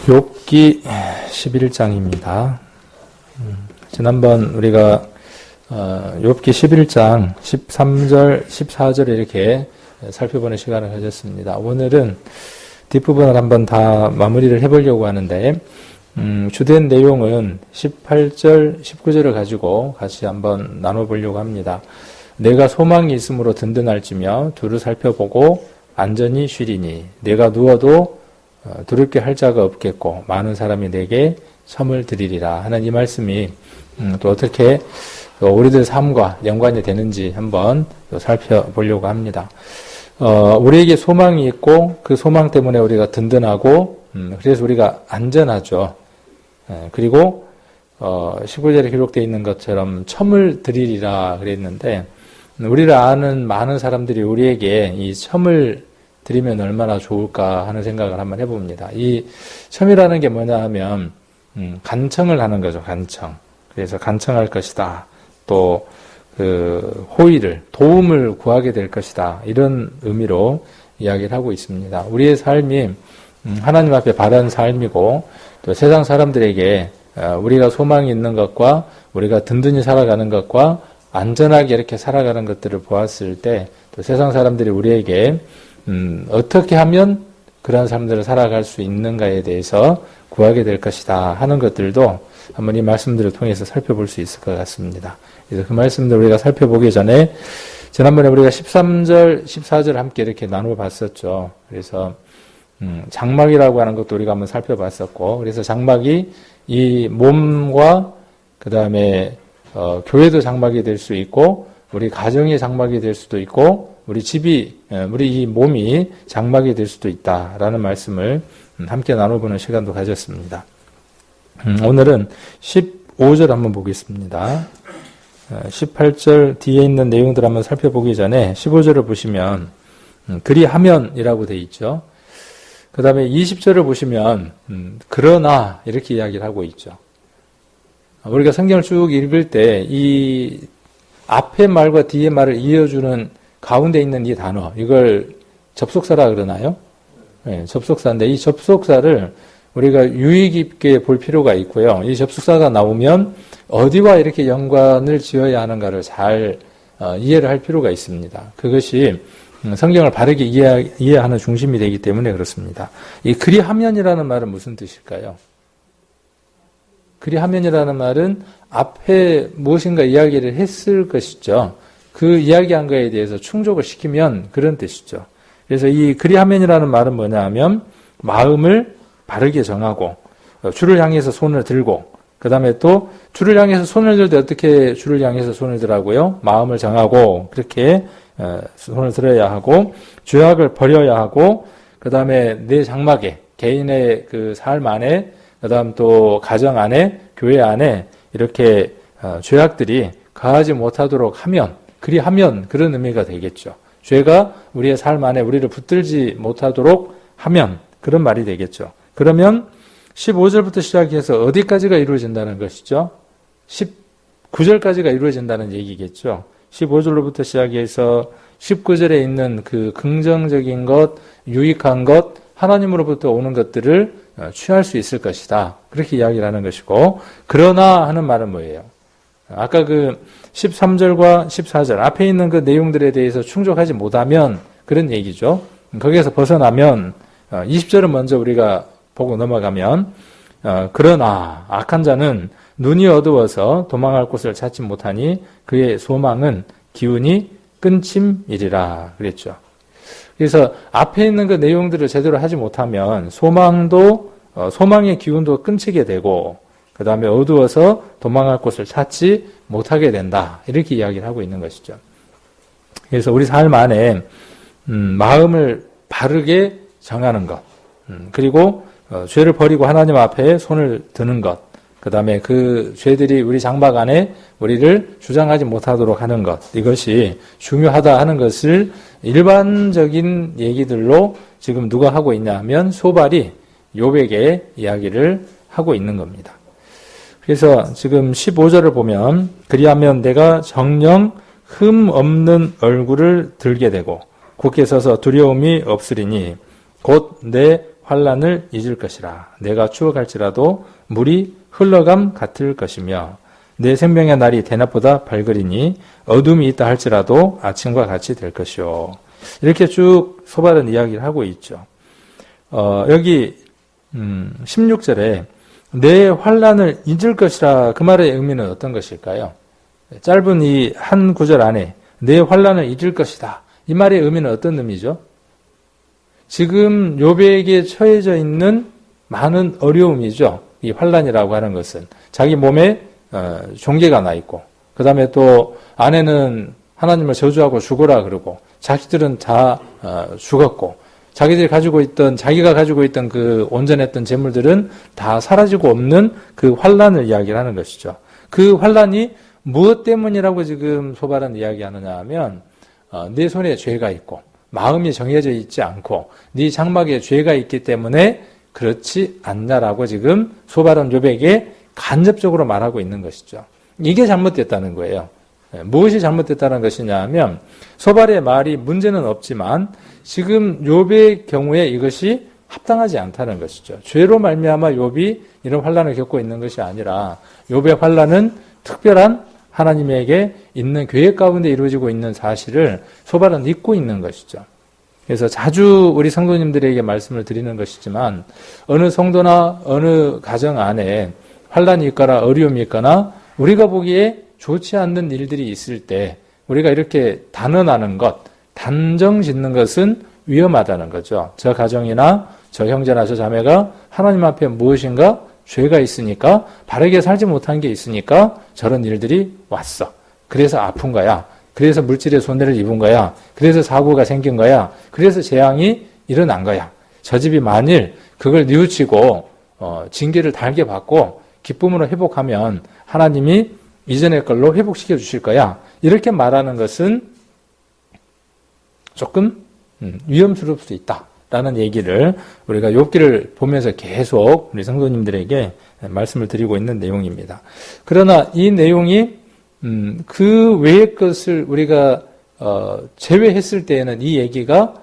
욥기 11장입니다. 지난번 우리가 욥기 11장 13절, 14절 이렇게 살펴보는 시간을 가졌습니다. 오늘은 뒷부분을 한번 다 마무리를 해보려고 하는데 주된 내용은 18절, 19절을 가지고 같이 한번 나눠보려고 합니다. 내가 소망이 있으므로 든든할지며 두루 살펴보고 안전히 쉬리니 내가 누워도 두렵게 할 자가 없겠고 많은 사람이 내게 섬을 드리리라 하는 이 말씀이 또 어떻게 우리들 삶과 연관이 되는지 한번 살펴보려고 합니다. 우리에게 소망이 있고 그 소망 때문에 우리가 든든하고 그래서 우리가 안전하죠. 그리고 19절에 기록되어 있는 것처럼 첨을 드리리라 그랬는데 우리를 아는 많은 사람들이 우리에게 이 첨을 드리면 얼마나 좋을까 하는 생각을 한번 해봅니다. 이 첨이라는 게 뭐냐 하면 간청을 하는 거죠. 간청. 그래서 간청할 것이다. 또 그 호의를, 도움을 구하게 될 것이다. 이런 의미로 이야기를 하고 있습니다. 우리의 삶이 하나님 앞에 바른 삶이고 또 세상 사람들에게 우리가 소망이 있는 것과 우리가 든든히 살아가는 것과 안전하게 이렇게 살아가는 것들을 보았을 때 또 세상 사람들이 우리에게 어떻게 하면 그런 사람들을 살아갈 수 있는가에 대해서 구하게 될 것이다 하는 것들도 한번 이 말씀들을 통해서 살펴볼 수 있을 것 같습니다. 그래서 그 말씀들 우리가 살펴보기 전에 지난번에 우리가 13절, 14절 함께 이렇게 나누어 봤었죠. 그래서 장막이라고 하는 것도 우리가 한번 살펴봤었고 그래서 장막이 이 몸과 그 다음에 교회도 장막이 될 수 있고 우리 가정이 장막이 될 수도 있고 우리 집이 우리 이 몸이 장막이 될 수도 있다라는 말씀을 함께 나눠보는 시간도 가졌습니다. 오늘은 15절 한번 보겠습니다. 18절 뒤에 있는 내용들 한번 살펴보기 전에 15절을 보시면 그리하면이라고 되어 있죠. 그 다음에 20절을 보시면 그러나 이렇게 이야기를 하고 있죠. 우리가 성경을 쭉 읽을 때 이 앞의 말과 뒤의 말을 이어주는 가운데 있는 이 단어, 이걸 접속사라 그러나요? 네, 접속사인데 이 접속사를 우리가 유의 깊게 볼 필요가 있고요. 이 접속사가 나오면 어디와 이렇게 연관을 지어야 하는가를 잘 이해를 할 필요가 있습니다. 그것이 성경을 바르게 이해하는 중심이 되기 때문에 그렇습니다. 이 그리하면이라는 말은 무슨 뜻일까요? 그리하면이라는 말은 앞에 무엇인가 이야기를 했을 것이죠. 그 이야기한 거에 대해서 충족을 시키면 그런 뜻이죠. 그래서 이 그리하면이라는 말은 뭐냐 하면 마음을 바르게 정하고 주를 향해서 손을 들고 그 다음에 또 주를 향해서 손을 들 때 어떻게 주를 향해서 손을 들라고요? 마음을 정하고 그렇게 손을 들어야 하고 죄악을 버려야 하고 그 다음에 내 장막에 개인의 그 삶 안에 그 다음 또 가정 안에 교회 안에 이렇게 죄악들이 가하지 못하도록 하면 그리하면 그런 의미가 되겠죠. 죄가 우리의 삶 안에 우리를 붙들지 못하도록 하면 그런 말이 되겠죠. 그러면 15절부터 시작해서 어디까지가 이루어진다는 것이죠? 19절까지가 이루어진다는 얘기겠죠. 15절로부터 시작해서 19절에 있는 그 긍정적인 것, 유익한 것, 하나님으로부터 오는 것들을 취할 수 있을 것이다. 그렇게 이야기를 하는 것이고 그러나 하는 말은 뭐예요? 아까 그 13절과 14절 앞에 있는 그 내용들에 대해서 충족하지 못하면 그런 얘기죠. 거기에서 벗어나면 20절은 먼저 우리가 보고 넘어가면 그러나 악한 자는 눈이 어두워서 도망할 곳을 찾지 못하니 그의 소망은 기운이 끊침이리라 그랬죠. 그래서 앞에 있는 그 내용들을 제대로 하지 못하면 소망의 기운도 끊치게 되고 그 다음에 어두워서 도망할 곳을 찾지 못하게 된다. 이렇게 이야기를 하고 있는 것이죠. 그래서 우리 삶 안에 마음을 바르게 정하는 것 그리고 죄를 버리고 하나님 앞에 손을 드는 것 그 다음에 그 죄들이 우리 장막 안에 우리를 주장하지 못하도록 하는 것 이것이 중요하다 하는 것을 일반적인 얘기들로 지금 누가 하고 있냐 하면 소발이 욥에게 이야기를 하고 있는 겁니다. 그래서 지금 15절을 보면 그리하면 내가 정녕 흠 없는 얼굴을 들게 되고 굳게 서서 두려움이 없으리니 곧 내 환난을 잊을 것이라. 내가 추억할지라도 물이 흘러감 같을 것이며 내 생명의 날이 대낮보다 밝으리니 어둠이 있다 할지라도 아침과 같이 될 것이요. 이렇게 쭉 소발은 이야기를 하고 있죠. 여기 16절에 내 환난을 잊을 것이라 그 말의 의미는 어떤 것일까요? 짧은 이 한 구절 안에 내 환난을 잊을 것이다. 이 말의 의미는 어떤 의미죠? 지금 욥에게 처해져 있는 많은 어려움이죠. 이 환난이라고 하는 것은 자기 몸에 종괴가 나 있고, 그 다음에 또 아내는 하나님을 저주하고 죽어라 그러고, 자식들은 다 죽었고, 자기가 가지고 있던 그 온전했던 재물들은 다 사라지고 없는 그 환난을 이야기를 하는 것이죠. 그 환난이 무엇 때문이라고 지금 소발은 이야기하느냐 하면, 내 손에 죄가 있고, 마음이 정해져 있지 않고, 네 장막에 죄가 있기 때문에 그렇지 않냐라고 지금 소발은 욥에게 간접적으로 말하고 있는 것이죠. 이게 잘못됐다는 거예요. 무엇이 잘못됐다는 것이냐 하면 소발의 말이 문제는 없지만 지금 욥의 경우에 이것이 합당하지 않다는 것이죠. 죄로 말미암아 욥이 이런 환난을 겪고 있는 것이 아니라 욥의 환난은 특별한 하나님에게 있는 계획 가운데 이루어지고 있는 사실을 소발은 잊고 있는 것이죠. 그래서 자주 우리 성도님들에게 말씀을 드리는 것이지만 어느 성도나 어느 가정 안에 환난이 있거나 어려움이 있거나 우리가 보기에 좋지 않는 일들이 있을 때 우리가 이렇게 단언하는 것, 단정 짓는 것은 위험하다는 거죠. 저 가정이나 저 형제나 저 자매가 하나님 앞에 무엇인가 죄가 있으니까 바르게 살지 못한 게 있으니까 저런 일들이 왔어. 그래서 아픈 거야. 그래서 물질의 손해를 입은 거야. 그래서 사고가 생긴 거야. 그래서 재앙이 일어난 거야. 저 집이 만일 그걸 뉘우치고 징계를 달게 받고 기쁨으로 회복하면 하나님이 이전의 걸로 회복시켜 주실 거야. 이렇게 말하는 것은 조금 위험스러울 수 있다라는 얘기를 우리가 욥기를 보면서 계속 우리 성도님들에게 말씀을 드리고 있는 내용입니다. 그러나 이 내용이 그 외의 것을 우리가 제외했을 때에는 이 얘기가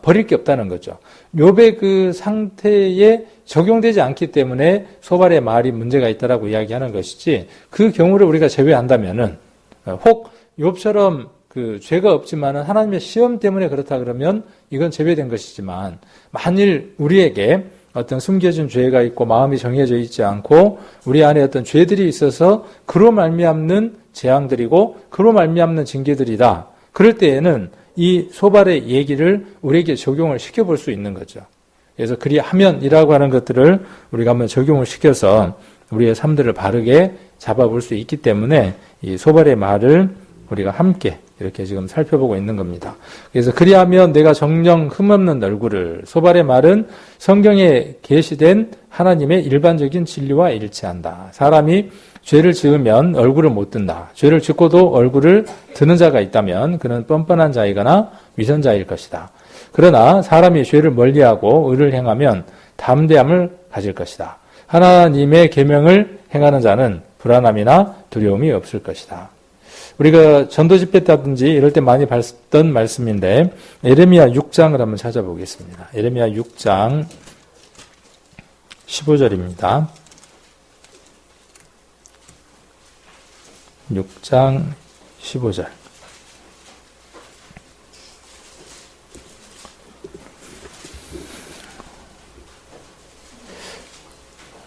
버릴 게 없다는 거죠. 욥의 그 상태에 적용되지 않기 때문에 소발의 말이 문제가 있다라고 이야기하는 것이지 그 경우를 우리가 제외한다면은 혹 욥처럼 그 죄가 없지만은 하나님의 시험 때문에 그렇다 그러면 이건 제외된 것이지만 만일 우리에게 어떤 숨겨진 죄가 있고 마음이 정해져 있지 않고 우리 안에 어떤 죄들이 있어서 그로 말미암는 재앙들이고 그로 말미암는 징계들이다. 그럴 때에는 이 소발의 얘기를 우리에게 적용을 시켜볼 수 있는 거죠. 그래서 그리하면이라고 하는 것들을 우리가 한번 적용을 시켜서 우리의 삶들을 바르게 잡아볼 수 있기 때문에 이 소발의 말을 우리가 함께 이렇게 지금 살펴보고 있는 겁니다. 그래서 그리하면 내가 정녕 흠없는 얼굴을 소발의 말은 성경에 게시된 하나님의 일반적인 진리와 일치한다. 사람이 죄를 지으면 얼굴을 못 든다. 죄를 짓고도 얼굴을 드는 자가 있다면 그는 뻔뻔한 자이거나 위선자일 것이다. 그러나 사람이 죄를 멀리하고 의를 행하면 담대함을 가질 것이다. 하나님의 계명을 행하는 자는 불안함이나 두려움이 없을 것이다. 우리가 전도 집회 때든지 이럴 때 많이 봤던 말씀인데 예레미야 6장을 한번 찾아보겠습니다. 예레미야 6장 15절입니다. 6장 15절.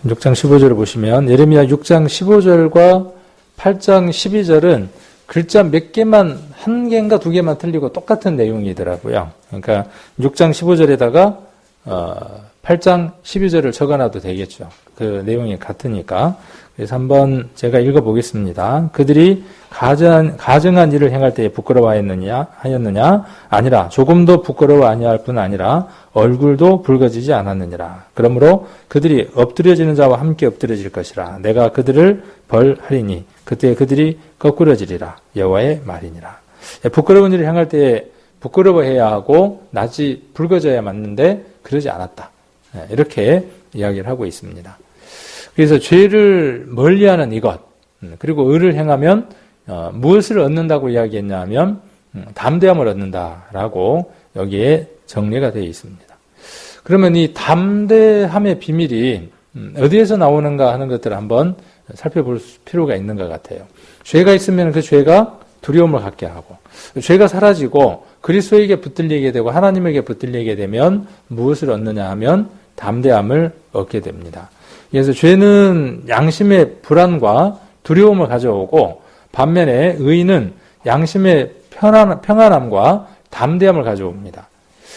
(6장 15절을) 보시면 예레미야 6장 15절과 8장 12절은 글자 몇 개만, 한 개인가 두 개만 틀리고 똑같은 내용이더라고요. 그러니까 6장 15절에다가 8장 12절을 적어놔도 되겠죠. 그 내용이 같으니까. 그래서 한번 제가 읽어보겠습니다. 그들이 가증한 일을 행할 때에 부끄러워하였느냐? 아니라 조금도 부끄러워 아니할 뿐 아니라 얼굴도 붉어지지 않았느니라. 그러므로 그들이 엎드려지는 자와 함께 엎드려질 것이라. 내가 그들을 벌하리니 그때 그들이 거꾸러지리라. 여호와의 말이니라. 부끄러운 일을 행할 때에 부끄러워해야 하고 낯이 붉어져야 맞는데 그러지 않았다. 이렇게 이야기를 하고 있습니다. 그래서 죄를 멀리하는 이것, 그리고 의를 행하면 무엇을 얻는다고 이야기했냐 하면 담대함을 얻는다라고 여기에 정리가 되어 있습니다. 그러면 이 담대함의 비밀이 어디에서 나오는가 하는 것들을 한번 살펴볼 필요가 있는 것 같아요. 죄가 있으면 그 죄가 두려움을 갖게 하고, 죄가 사라지고 그리스도에게 붙들리게 되고 하나님에게 붙들리게 되면 무엇을 얻느냐 하면 담대함을 얻게 됩니다. 그래서 죄는 양심의 불안과 두려움을 가져오고, 반면에 의인은 양심의 평안함과 담대함을 가져옵니다.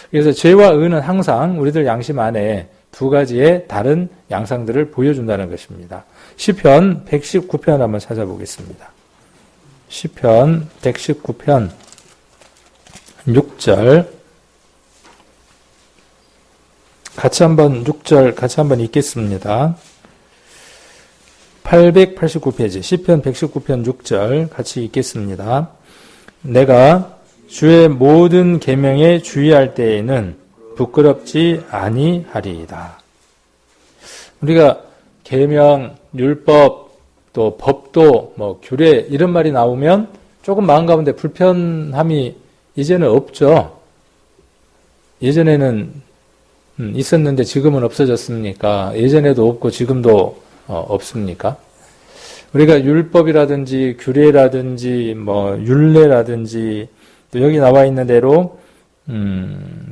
그래서 죄와 의는 항상 우리들 양심 안에 두 가지의 다른 양상들을 보여준다는 것입니다. 시편 119편 한번 찾아보겠습니다. 시편 119편 6절 같이 한번 6절 같이 한번 읽겠습니다. 889페이지 시편 119편 6절 같이 읽겠습니다. 내가 주의 모든 계명에 주의할 때에는 부끄럽지 아니하리이다. 우리가 계명, 율법, 또 법도, 규례 이런 말이 나오면 조금 마음 가운데 불편함이 이제는 없죠. 예전에는 있었는데 지금은 없어졌습니까? 예전에도 없고 지금도 없습니까? 우리가 율법이라든지 규례라든지 율례라든지 또 여기 나와 있는 대로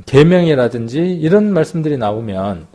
계명이라든지 이런 말씀들이 나오면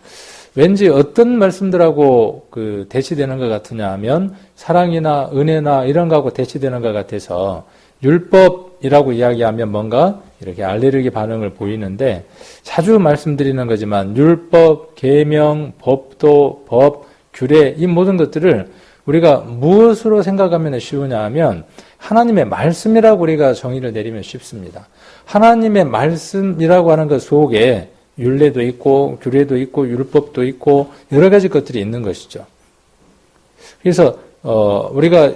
왠지 어떤 말씀들하고 대치되는 것 같으냐 하면 사랑이나 은혜나 이런 거하고 대치되는 것 같아서 율법이라고 이야기하면 뭔가 이렇게 알레르기 반응을 보이는데, 자주 말씀드리는 거지만 율법, 계명, 법도, 법, 규례 이 모든 것들을 우리가 무엇으로 생각하면 쉬우냐 하면 하나님의 말씀이라고 우리가 정의를 내리면 쉽습니다. 하나님의 말씀이라고 하는 것 속에 율례도 있고 규례도 있고 율법도 있고 여러 가지 것들이 있는 것이죠. 그래서 우리가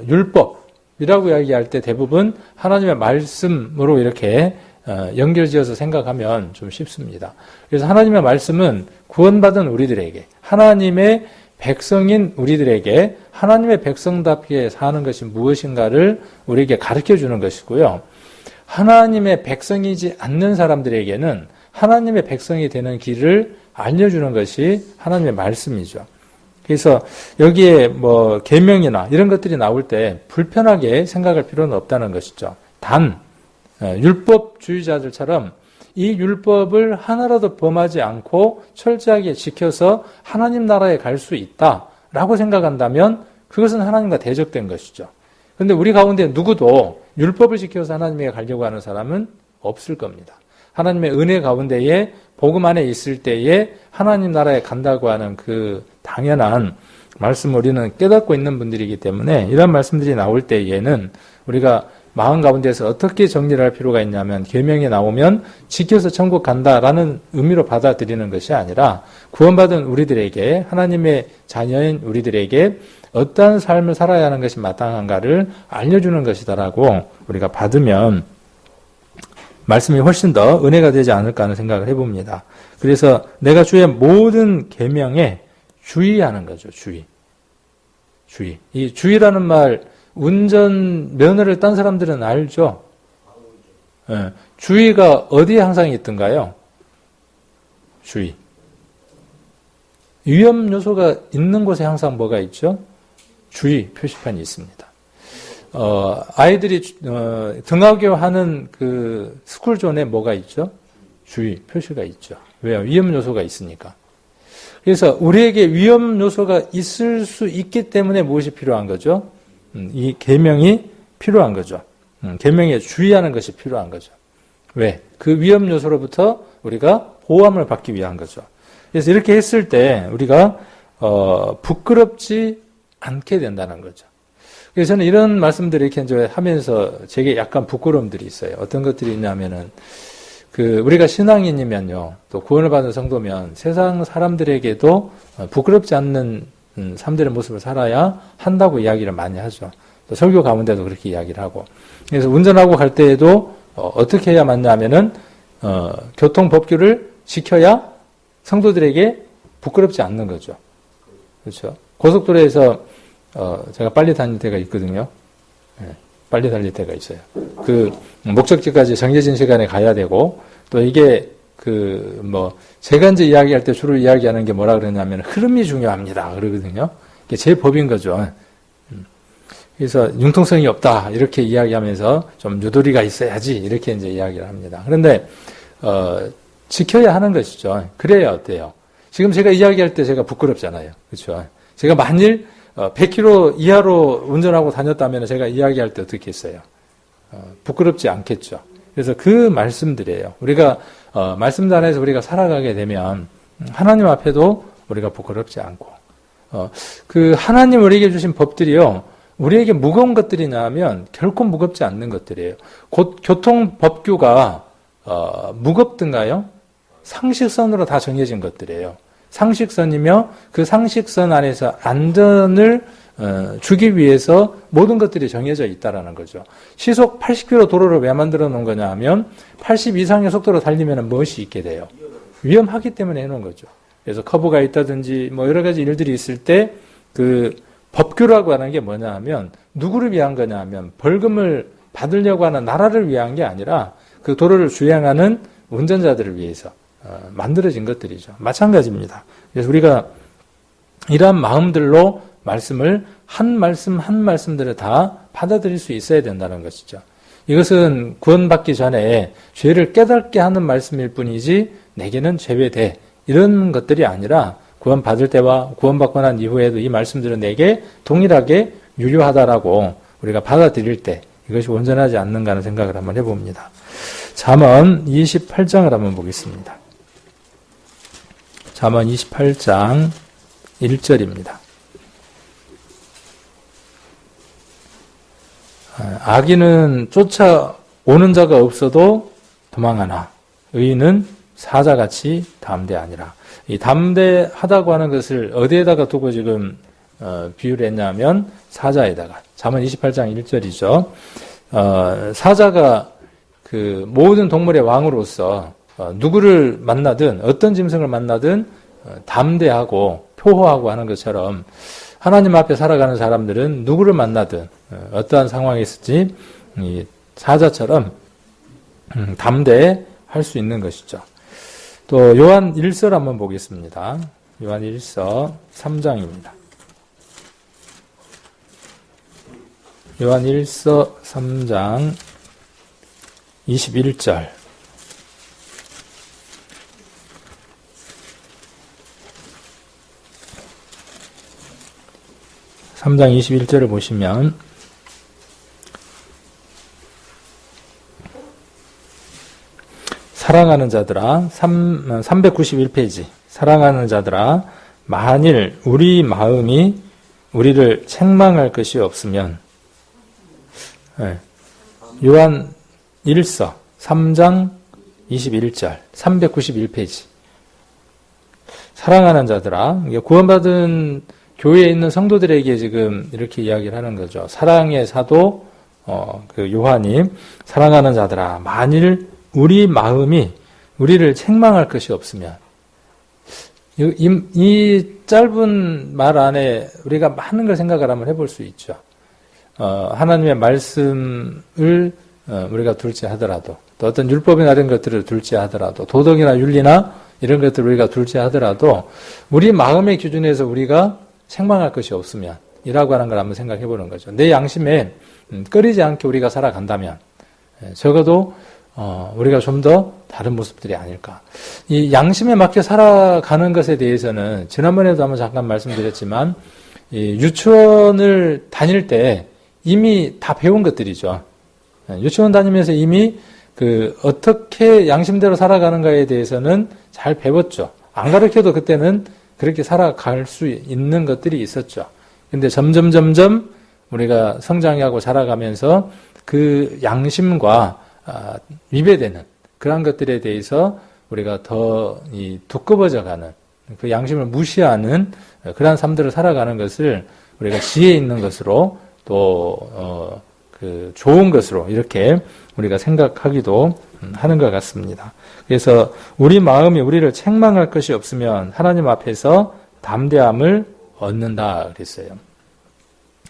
율법이라고 이야기할 때 대부분 하나님의 말씀으로 이렇게 연결지어서 생각하면 좀 쉽습니다. 그래서 하나님의 말씀은 구원받은 우리들에게, 하나님의 백성인 우리들에게 하나님의 백성답게 사는 것이 무엇인가를 우리에게 가르쳐 주는 것이고요. 하나님의 백성이지 않는 사람들에게는 하나님의 백성이 되는 길을 알려주는 것이 하나님의 말씀이죠. 그래서 여기에 계명이나 이런 것들이 나올 때 불편하게 생각할 필요는 없다는 것이죠. 단 율법주의자들처럼 이 율법을 하나라도 범하지 않고 철저하게 지켜서 하나님 나라에 갈 수 있다라고 생각한다면 그것은 하나님과 대적된 것이죠. 그런데 우리 가운데 누구도 율법을 지켜서 하나님에게 가려고 하는 사람은 없을 겁니다. 하나님의 은혜 가운데에 복음 안에 있을 때에 하나님 나라에 간다고 하는 그 당연한 말씀을 우리는 깨닫고 있는 분들이기 때문에 이런 말씀들이 나올 때에는 우리가 마음 가운데서 어떻게 정리를 할 필요가 있냐면, 계명이 나오면 지켜서 천국 간다라는 의미로 받아들이는 것이 아니라 구원받은 우리들에게, 하나님의 자녀인 우리들에게 어떠한 삶을 살아야 하는 것이 마땅한가를 알려주는 것이다라고 우리가 받으면 말씀이 훨씬 더 은혜가 되지 않을까 하는 생각을 해봅니다. 그래서 내가 주의 모든 계명에 주의하는 거죠. 주의. 이 주의라는 말, 운전 면허를 딴 사람들은 알죠? 네. 주의가 어디에 항상 있던가요? 주의. 위험 요소가 있는 곳에 항상 뭐가 있죠? 주의 표시판이 있습니다. 아이들이 등하교 하는 그 스쿨존에 뭐가 있죠? 주의 표시가 있죠. 왜요? 위험 요소가 있으니까. 그래서 우리에게 위험 요소가 있을 수 있기 때문에 무엇이 필요한 거죠? 이 계명이 필요한 거죠. 계명에 주의하는 것이 필요한 거죠. 왜? 그 위험 요소로부터 우리가 보호함을 받기 위한 거죠. 그래서 이렇게 했을 때 우리가 부끄럽지 않게 된다는 거죠. 그래서 저는 이런 말씀들을 이렇게 이제 하면서 제게 약간 부끄러움들이 있어요. 어떤 것들이 있냐면은 우리가 신앙인이면요, 또 구원을 받은 성도면 세상 사람들에게도 부끄럽지 않는 삶들의 모습을 살아야 한다고 이야기를 많이 하죠. 또 설교 가운데도 그렇게 이야기를 하고. 그래서 운전하고 갈 때에도 어떻게 해야 맞냐면은 교통법규를 지켜야 성도들에게 부끄럽지 않는 거죠. 그렇죠. 고속도로에서 제가 빨리 다닐 때가 있거든요. 네, 빨리 달릴 때가 있어요. 그 목적지까지 정해진 시간에 가야 되고, 또 이게 제가 이제 이야기할 때 주로 이야기하는 게 뭐라 그러냐면 흐름이 중요합니다. 그러거든요. 이게 제 법인 거죠. 그래서 융통성이 없다. 이렇게 이야기하면서 좀 유도리가 있어야지. 이렇게 이제 이야기를 합니다. 그런데, 지켜야 하는 것이죠. 그래야 어때요? 지금 제가 이야기할 때 제가 부끄럽잖아요. 그렇죠? 제가 만일 100km 이하로 운전하고 다녔다면 제가 이야기할 때 어떻게 했어요? 부끄럽지 않겠죠. 그래서 그 말씀들이에요. 우리가 말씀들 안에서 우리가 살아가게 되면 하나님 앞에도 우리가 부끄럽지 않고 그 하나님 우리에게 주신 법들이요. 우리에게 무거운 것들이냐 하면 결코 무겁지 않는 것들이에요. 곧 교통법규가 무겁든가요? 상식선으로 다 정해진 것들이에요. 상식선이며 그 상식선 안에서 안전을 주기 위해서 모든 것들이 정해져 있다라는 거죠. 시속 80km 도로를 왜 만들어 놓은 거냐 하면 80 이상의 속도로 달리면 무엇이 있게 돼요? 위험하기 때문에 해놓은 거죠. 그래서 커브가 있다든지 여러 가지 일들이 있을 때 그 법규라고 하는 게 뭐냐 하면 누구를 위한 거냐 하면 벌금을 받으려고 하는 나라를 위한 게 아니라 그 도로를 주행하는 운전자들을 위해서 만들어진 것들이죠. 마찬가지입니다. 그래서 우리가 이러한 마음들로 말씀을 한 말씀들을 다 받아들일 수 있어야 된다는 것이죠. 이것은 구원받기 전에 죄를 깨닫게 하는 말씀일 뿐이지 내게는 죄배돼 이런 것들이 아니라 구원받을 때와 구원받고 난 이후에도 이 말씀들은 내게 동일하게 유효하다라고 우리가 받아들일 때 이것이 온전하지 않는가 하는 생각을 한번 해봅니다. 잠언 28장을 한번 보겠습니다. 잠언 28장 1절입니다. 악인은 쫓아오는 자가 없어도 도망하나 의인은 사자같이 담대하니라. 이 담대하다고 하는 것을 어디에다가 두고 지금 비유를 했냐면 사자에다가. 잠언 28장 1절이죠. 사자가 그 모든 동물의 왕으로서 누구를 만나든 어떤 짐승을 만나든 담대하고 표호하고 하는 것처럼 하나님 앞에 살아가는 사람들은 누구를 만나든 어떠한 상황에 있을지 이 사자처럼 담대할 수 있는 것이죠. 또 요한 1서 한번 보겠습니다. 요한 1서 3장입니다. 요한 1서 3장 21절. (3장 21절을) 보시면 사랑하는 자들아, 391페이지. 사랑하는 자들아, 만일 우리 마음이 우리를 책망할 것이 없으면, 요한 1서 3장 21절 391페이지. 사랑하는 자들아, 구원받은 교회에 있는 성도들에게 지금 이렇게 이야기를 하는 거죠. 사랑의 사도 그 요한이 사랑하는 자들아, 만일 우리 마음이 우리를 책망할 것이 없으면, 이 짧은 말 안에 우리가 많은 걸 생각을 한번 해볼 수 있죠. 하나님의 말씀을 우리가 둘째 하더라도, 또 어떤 율법이나 이런 것들을 둘째 하더라도, 도덕이나 윤리나 이런 것들을 우리가 둘째 하더라도 우리 마음의 기준에서 우리가 책망할 것이 없으면 이라고 하는 걸 한번 생각해 보는 거죠. 내 양심에 꺼리지 않게 우리가 살아간다면 적어도 우리가 좀 더 다른 모습들이 아닐까. 이 양심에 맞게 살아가는 것에 대해서는 지난번에도 한번 잠깐 말씀드렸지만 이 유치원을 다닐 때 이미 다 배운 것들이죠. 유치원 다니면서 이미 어떻게 양심대로 살아가는가에 대해서는 잘 배웠죠. 안 가르쳐도 그때는 그렇게 살아갈 수 있는 것들이 있었죠. 근데 점점 우리가 성장하고 자라가면서 그 양심과 위배되는 그러한 것들에 대해서 우리가 더 두꺼워져 가는, 그 양심을 무시하는 그러한 삶들을 살아가는 것을 우리가 지혜 있는 것으로 또 좋은 것으로 이렇게 우리가 생각하기도 하는 것 같습니다. 그래서 우리 마음이 우리를 책망할 것이 없으면 하나님 앞에서 담대함을 얻는다 그랬어요.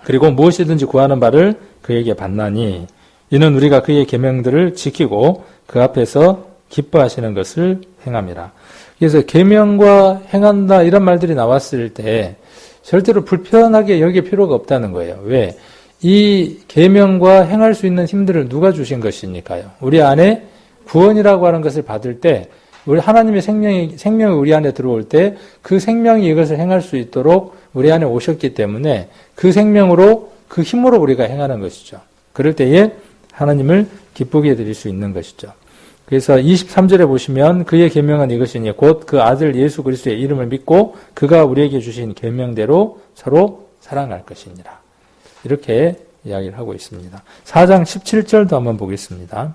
그리고 무엇이든지 구하는 바를 그에게 받나니 이는 우리가 그의 계명들을 지키고 그 앞에서 기뻐하시는 것을 행함이라. 그래서 계명과 행한다 이런 말들이 나왔을 때 절대로 불편하게 여길 필요가 없다는 거예요. 왜? 이 계명과 행할 수 있는 힘들을 누가 주신 것이니까요. 우리 안에 구원이라고 하는 것을 받을 때 우리 하나님의 생명이 우리 안에 들어올 때 그 생명이 이것을 행할 수 있도록 우리 안에 오셨기 때문에 그 생명으로 그 힘으로 우리가 행하는 것이죠. 그럴 때에 하나님을 기쁘게 해드릴 수 있는 것이죠. 그래서 23절에 보시면 그의 계명은 이것이니 곧 그 아들 예수 그리스도의 이름을 믿고 그가 우리에게 주신 계명대로 서로 사랑할 것이니라. 이렇게 이야기를 하고 있습니다. 4장 17절도 한번 보겠습니다.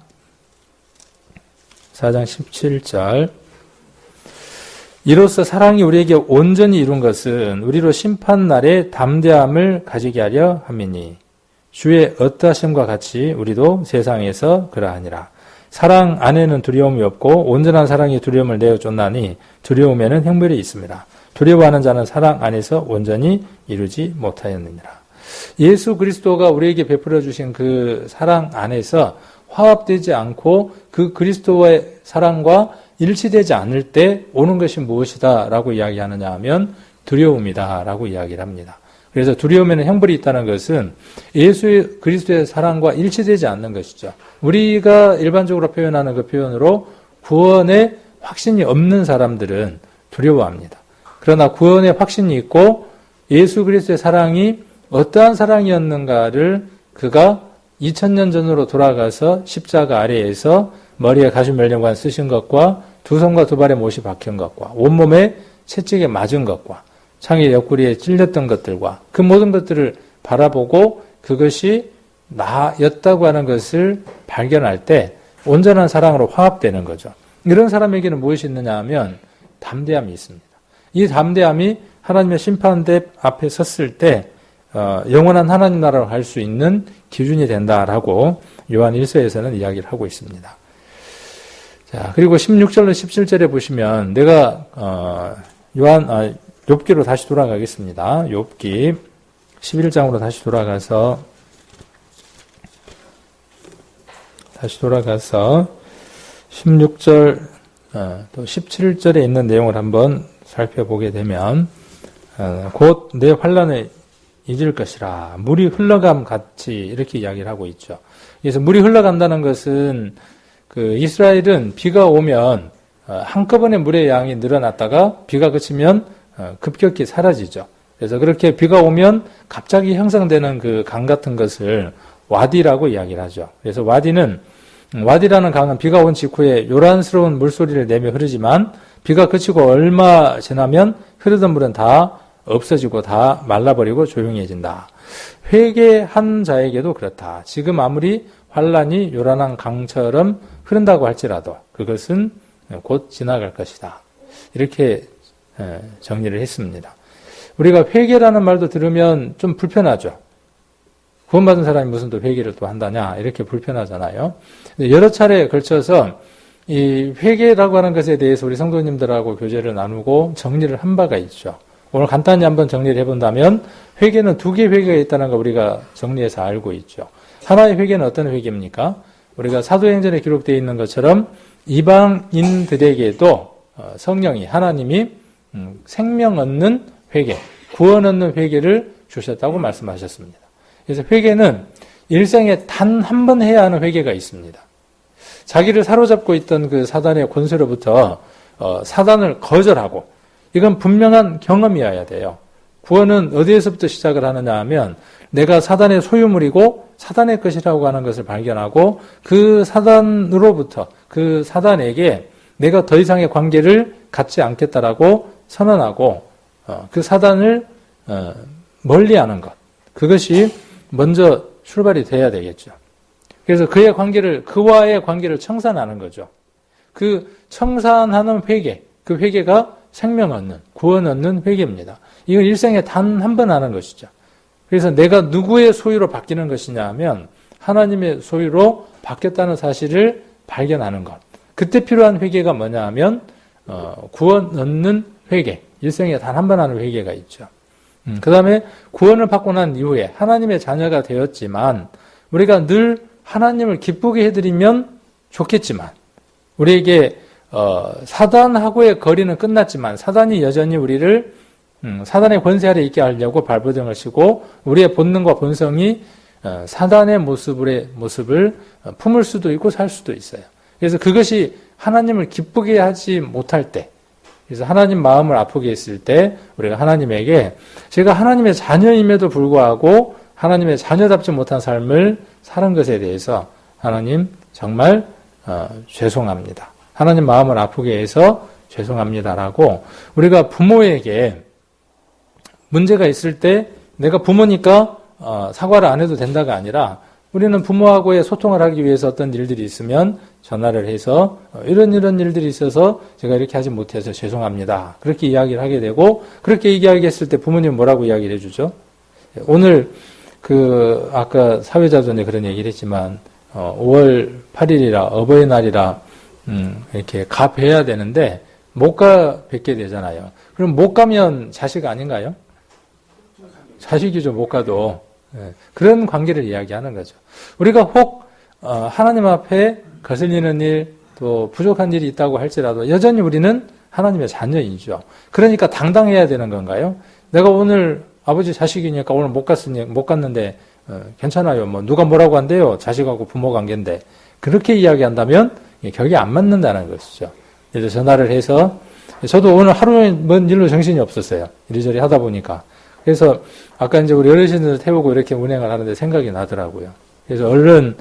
4장 17절 이로써 사랑이 우리에게 온전히 이룬 것은 우리로 심판날에 담대함을 가지게 하려 함이니 주의 어떠하심과 같이 우리도 세상에서 그러하니라. 사랑 안에는 두려움이 없고 온전한 사랑이 두려움을 내어 쫓나니 두려움에는 형벌이 있습니다. 두려워하는 자는 사랑 안에서 온전히 이루지 못하였느니라. 예수 그리스도가 우리에게 베풀어 주신 그 사랑 안에서 화합되지 않고 그 그리스도의 사랑과 일치되지 않을 때 오는 것이 무엇이다 라고 이야기하느냐 하면 두려움이다 라고 이야기를 합니다. 그래서 두려움에는 형벌이 있다는 것은 예수 그리스도의 사랑과 일치되지 않는 것이죠. 우리가 일반적으로 표현하는 그 표현으로 구원의 확신이 없는 사람들은 두려워합니다. 그러나 구원의 확신이 있고 예수 그리스도의 사랑이 어떠한 사랑이었는가를 그가 2000년 전으로 돌아가서 십자가 아래에서 머리에 가시면령관 쓰신 것과 두 손과 두 발에 못이 박힌 것과 온몸에 채찍에 맞은 것과 창의 옆구리에 찔렸던 것들과 그 모든 것들을 바라보고 그것이 나였다고 하는 것을 발견할 때 온전한 사랑으로 화합되는 거죠. 이런 사람에게는 무엇이 있느냐 하면 담대함이 있습니다. 이 담대함이 하나님의 심판대 앞에 섰을 때 영원한 하나님 나라로 갈 수 있는 기준이 된다라고 요한 1서에서는 이야기를 하고 있습니다. 자, 그리고 16절로 17절에 보시면 내가 욥기로 다시 돌아가겠습니다. 욥기 11장으로 다시 돌아가서 16절 또 17절에 있는 내용을 한번 살펴보게 되면 곧 내 환난을 잊을 것이라 물이 흘러감 같이 이렇게 이야기를 하고 있죠. 그래서 물이 흘러간다는 것은 그 이스라엘은 비가 오면 한꺼번에 물의 양이 늘어났다가 비가 그치면 급격히 사라지죠. 그래서 그렇게 비가 오면 갑자기 형성되는 그 강 같은 것을 와디라고 이야기를 하죠. 그래서 와디라는 강은 비가 온 직후에 요란스러운 물소리를 내며 흐르지만 비가 그치고 얼마 지나면 흐르던 물은 다 없어지고 다 말라버리고 조용해진다. 회개한 자에게도 그렇다. 지금 아무리 환란이 요란한 강처럼 흐른다고 할지라도 그것은 곧 지나갈 것이다. 이렇게 정리를 했습니다. 우리가 회개라는 말도 들으면 좀 불편하죠. 구원받은 사람이 무슨 또 회개를 또 한다냐 이렇게 불편하잖아요. 여러 차례에 걸쳐서 이 회개라고 하는 것에 대해서 우리 성도님들하고 교제를 나누고 정리를 한 바가 있죠. 오늘 간단히 한번 정리를 해본다면 회개는 두 개의 회개가 있다는 거 우리가 정리해서 알고 있죠. 하나의 회개는 어떤 회개입니까? 우리가 사도행전에 기록되어 있는 것처럼 이방인들에게도 성령이 하나님이 생명 얻는 회개, 구원 얻는 회개를 주셨다고 말씀하셨습니다. 그래서 회개는 일생에 단 한 번 해야 하는 회개가 있습니다. 자기를 사로잡고 있던 그 사단의 권세로부터 사단을 거절하고 이건 분명한 경험이어야 돼요. 구원은 어디에서부터 시작을 하느냐 하면 내가 사단의 소유물이고 사단의 것이라고 하는 것을 발견하고 그 사단으로부터 그 사단에게 내가 더 이상의 관계를 갖지 않겠다라고 선언하고 그 사단을 멀리하는 것. 그것이 먼저 출발이 돼야 되겠죠. 그래서 그와의 관계를 청산하는 거죠. 그 청산하는 회개, 그 회개가 생명 얻는, 구원 얻는 회개입니다. 이건 일생에 단 한 번 하는 것이죠. 그래서 내가 누구의 소유로 바뀌는 것이냐 하면 하나님의 소유로 바뀌었다는 사실을 발견하는 것. 그때 필요한 회개가 뭐냐 하면 구원 얻는 회개, 일생에 단 한 번 하는 회개가 있죠. 그 다음에 구원을 받고 난 이후에 하나님의 자녀가 되었지만 우리가 늘 하나님을 기쁘게 해드리면 좋겠지만 우리에게 사단하고의 거리는 끝났지만 사단이 여전히 우리를 사단의 권세 아래 있게 하려고 발버둥을 치고 우리의 본능과 본성이 사단의 모습을 품을 수도 있고 살 수도 있어요. 그래서 그것이 하나님을 기쁘게 하지 못할 때, 그래서 하나님 마음을 아프게 했을 때 우리가 하나님에게 제가 하나님의 자녀임에도 불구하고 하나님의 자녀답지 못한 삶을 사는 것에 대해서 하나님 정말 죄송합니다. 하나님 마음을 아프게 해서 죄송합니다라고 우리가 부모에게 문제가 있을 때 내가 부모니까 사과를 안 해도 된다가 아니라 우리는 부모하고의 소통을 하기 위해서 어떤 일들이 있으면 전화를 해서 이런 일들이 있어서 제가 이렇게 하지 못해서 죄송합니다. 그렇게 이야기를 하게 되고 그렇게 이야기했을 때 부모님은 뭐라고 이야기를 해주죠? 오늘 아까 사회자전에 그런 얘기를 했지만 5월 8일이라 어버이날이라 이렇게 갚아야 되는데 못 가 뵙게 되잖아요. 그럼 못 가면 자식 아닌가요? 자식이죠. 못 가도. 그런 관계를 이야기하는 거죠. 우리가 혹 하나님 앞에 거슬리는 일, 또 부족한 일이 있다고 할지라도 여전히 우리는 하나님의 자녀이죠. 그러니까 당당해야 되는 건가요? 내가 오늘 아버지 자식이니까 오늘 못 갔는데 괜찮아요. 뭐 누가 뭐라고 한대요. 자식하고 부모 관계인데. 그렇게 이야기한다면 격이 안 맞는다는 것이죠. 그래서 전화를 해서 저도 오늘 하루에 뭔 일로 정신이 없었어요. 이리저리 하다 보니까. 그래서 아까 이제 우리 어르신들 태우고 이렇게 운행을 하는데 생각이 나더라고요. 그래서 얼른